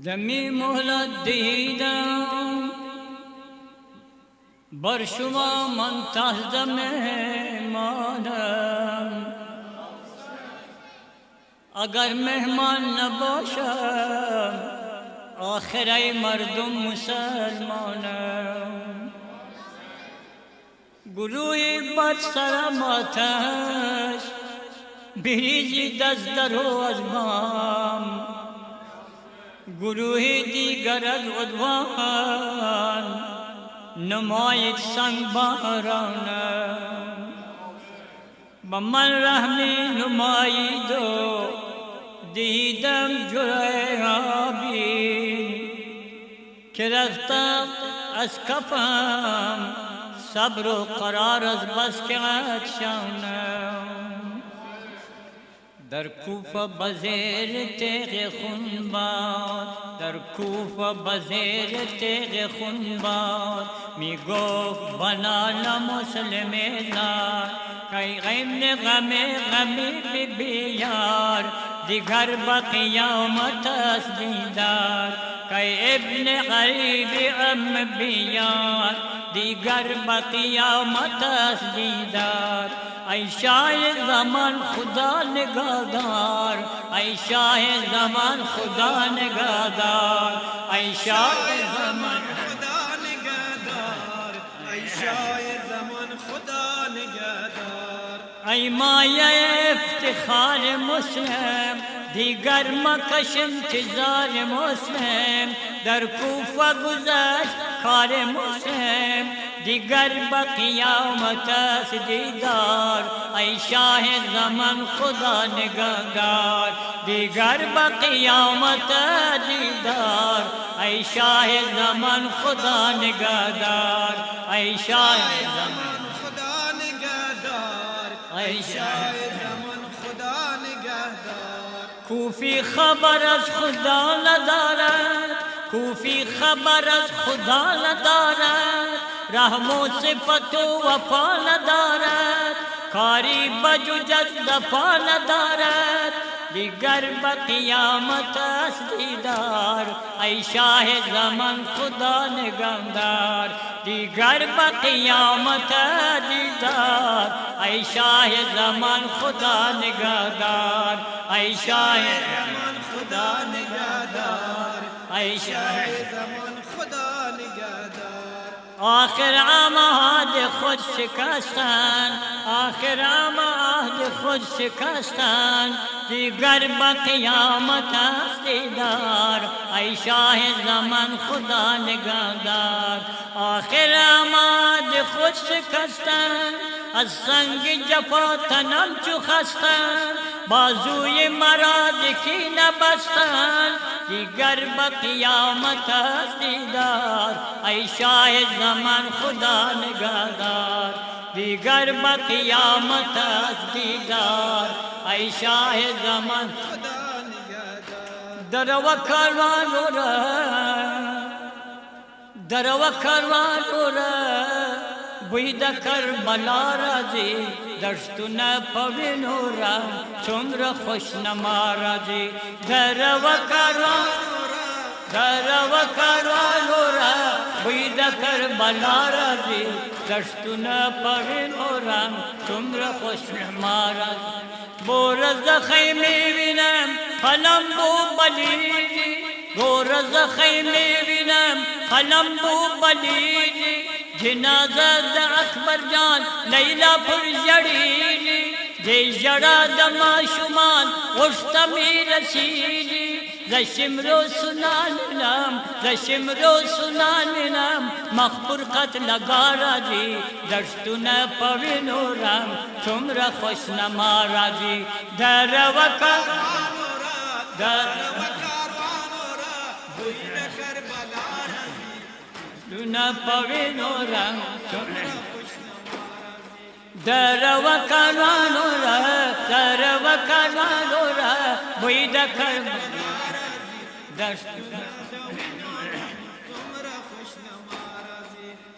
دمی مهلت دیدم بر شما منتظر مهمانم، اگر مهمان نباشم آخره مردم مسلمانم. گروهی بر سرم آتش بریزید از در و از بام، گروهی دیگر از عدوان نماید سنگ بارانم. با من رحمی نمایید و دیدم جرعه آبی، که رفتم از کفم صبر و قرار از بس که عطشانم. در کوفه بزیر تیغ خون باد، در کوفه بزیر تیغ خون باد. می گفت بنانا مسلم زار، کای غم غمی بی بیار. دیگر با قیامت است دیدار که ابن غریب ام بیار دیگر با قیامت است دیدار ای شاه زمان خدا نگهدار ای شاه زمان خدا نگهدار ای شاه زمان خدا نگهدار ای شاه زمان خدا نگهدار ای مایه افتخار مسلم دیگر مکش انتظار مسلم در کوفه گذشت کار مسلم دیگر با قیامت است دیدار ای شاه زمان خدا نگهدار دیگر با قیامت دیدار ای شاه زمان خدا نگهدار ای شاه زمان خدا نگهدار ای شاه زمان خدا نگهدار کوفی خبر از خدا ندارد کوفی خبر از خدا ندارد رحم و صفت و وفا ندارد کاری بجو جز دفا ندارد دیگر با قیامت است دیدار ای شاه زمان خدا نگهدار دیگر با قیامت دیدار ای شاه زمان خدا نگهدار ای شاه زمان خدا نگهدار ای شاه زمان خدا نگهدار آخر عهد خود شکستن آخر عهد خود شکستن دیگر با قیامت است دیدار ای شاه زمان خدا نگهدار آخر عهد خود شکستن از سنگ جفا تنم چو خستن بازوی مراد کی نبستن دیگر با قیامت است دیدار ای شاه زمان خدا نگهدار دیگر با قیامت است دیدار ای شاه زمان خدا نگهدار در و کاروان در و کاروان بوی د کربلا راځي دشتونه په وینو را څومره خوشنما راځي در و کاروان را بوی د کربلا راځي دشتونه په وینو را څومره خوشنما راځي بورز خیمې وینم پلمبو بلیږي بورز خیمې وینم پلمبو بلیږي جنازه د اکبر جان لیلا پر جړیږي د ژړا د ماشومان غوښته مې رسیږي د شمرو سنانم د شمرو سنانم مخبر قتل راځي دشتونه په وینو رنګ څومره خوشنما راځي در وکړ دنا پوینو رنگ در وکانو را در وکانو را بوی د کر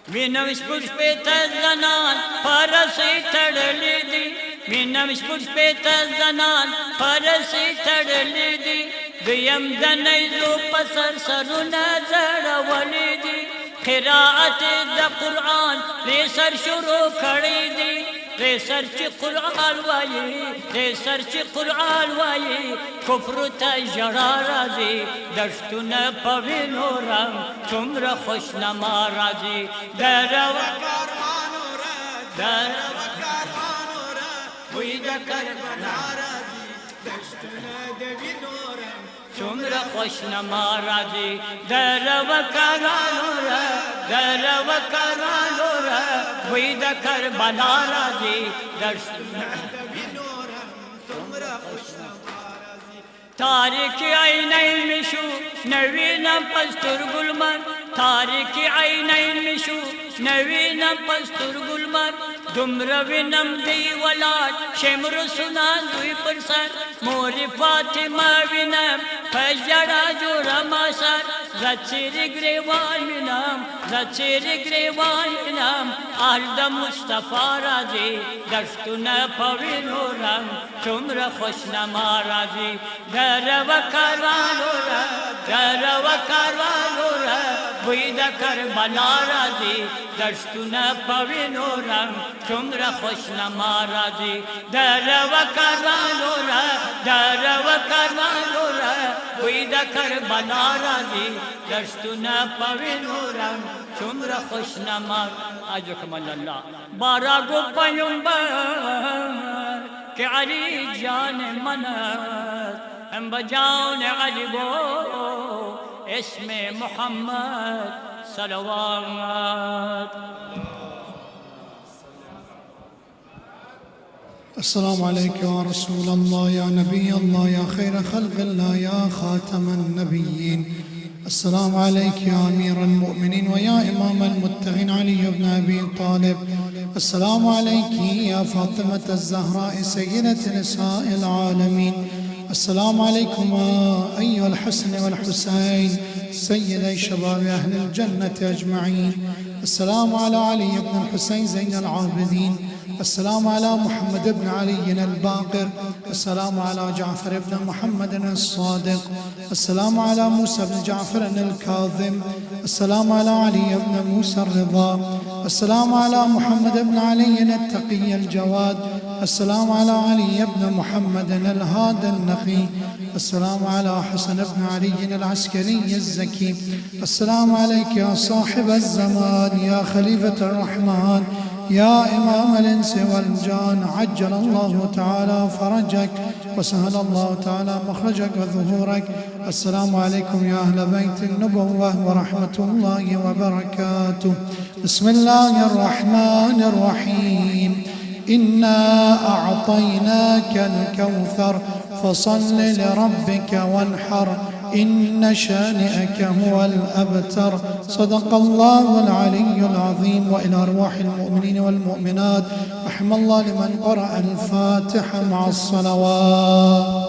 وینم شپې ته زنان پرسې تړلې دي وینم شپې ته زنان پرسې تړلې دي دویم د نیزو په سر سرونه زړولې دي قرائت د قرآن ریسر شروع کړی دی ریسر چې قرآن وایي ریسر چې قرآن وایي کفر ته ژړا راځي دشتونه په وینو رنګ څومره خوشنما راځي در وکاروانو را در وکاروانو را بوی د کربلا راځي دشتونه د وینو رنګ څومره خوشنما راځي در وکاروانو را در وکاروانو را بوی د کربلا راځي دشتونه د وینو رنګ څومره خوشنما راځي تاریک عینین مشو نوینم پستر گلمن تاریک عینین مشو نوینم پستر گلمن دومره وینم دی ولاړ شمر سنان دوی پر سر مور فاطمه وینم په ژړا جوړه ما سر زچری گریوانم زچری گریوانم آرد مصطفی راجی دشتون پوینورم چمر خوش نمارازی در و کروانورم در و کروانورم وید کربلا راجی دشتون پوینورم چمر خوش نمارازی در و کروانورم در و کروانورم وید کربلا راجی دشتون پوینورم چمر خوش نمار اجرکم الله بارا گو پیمبر کہ علی جان منت ہم بجان علی بو اسم محمد صلوات. السلام عليك يا رسول الله يا نبي الله يا خير خلق الله يا خاتم النبيين. السلام عليك يا أمير المؤمنين ويا إمام المتقين علي بن أبي طالب. السلام عليك يا فاطمة الزهراء سيدة نساء العالمين. السلام عليكم أيها الحسن والحسين سيدي شباب أهل الجنة أجمعين. السلام على علي بن الحسين زين العابدين. السلام على محمد بن علي الباقر. السلام على جعفر بن محمد الصادق. السلام على موسى بن جعفر الكاظم. السلام على علي بن موسى الرضا. السلام على محمد بن علي التقي الجواد. السلام على علي بن محمد الهادي النقي. السلام على حسن بن علي العسكري الزكي. السلام عليك يا صاحب الزمان يا خليفة الرحمن يا إمام الإنس والجان. عجل الله تعالى فرجك وسهل الله تعالى مخرجك وظهورك. السلام عليكم يا أهل بيت النبوة ورحمة الله وبركاته. بسم الله الرحمن الرحيم. إنا أعطيناك الكوثر فصل لربك وانحر إن شانئك هو الأبتر. صدق الله العلي العظيم. وإلى أرواح المؤمنين والمؤمنات رحم الله لمن قرأ الفاتحة مع الصلوات.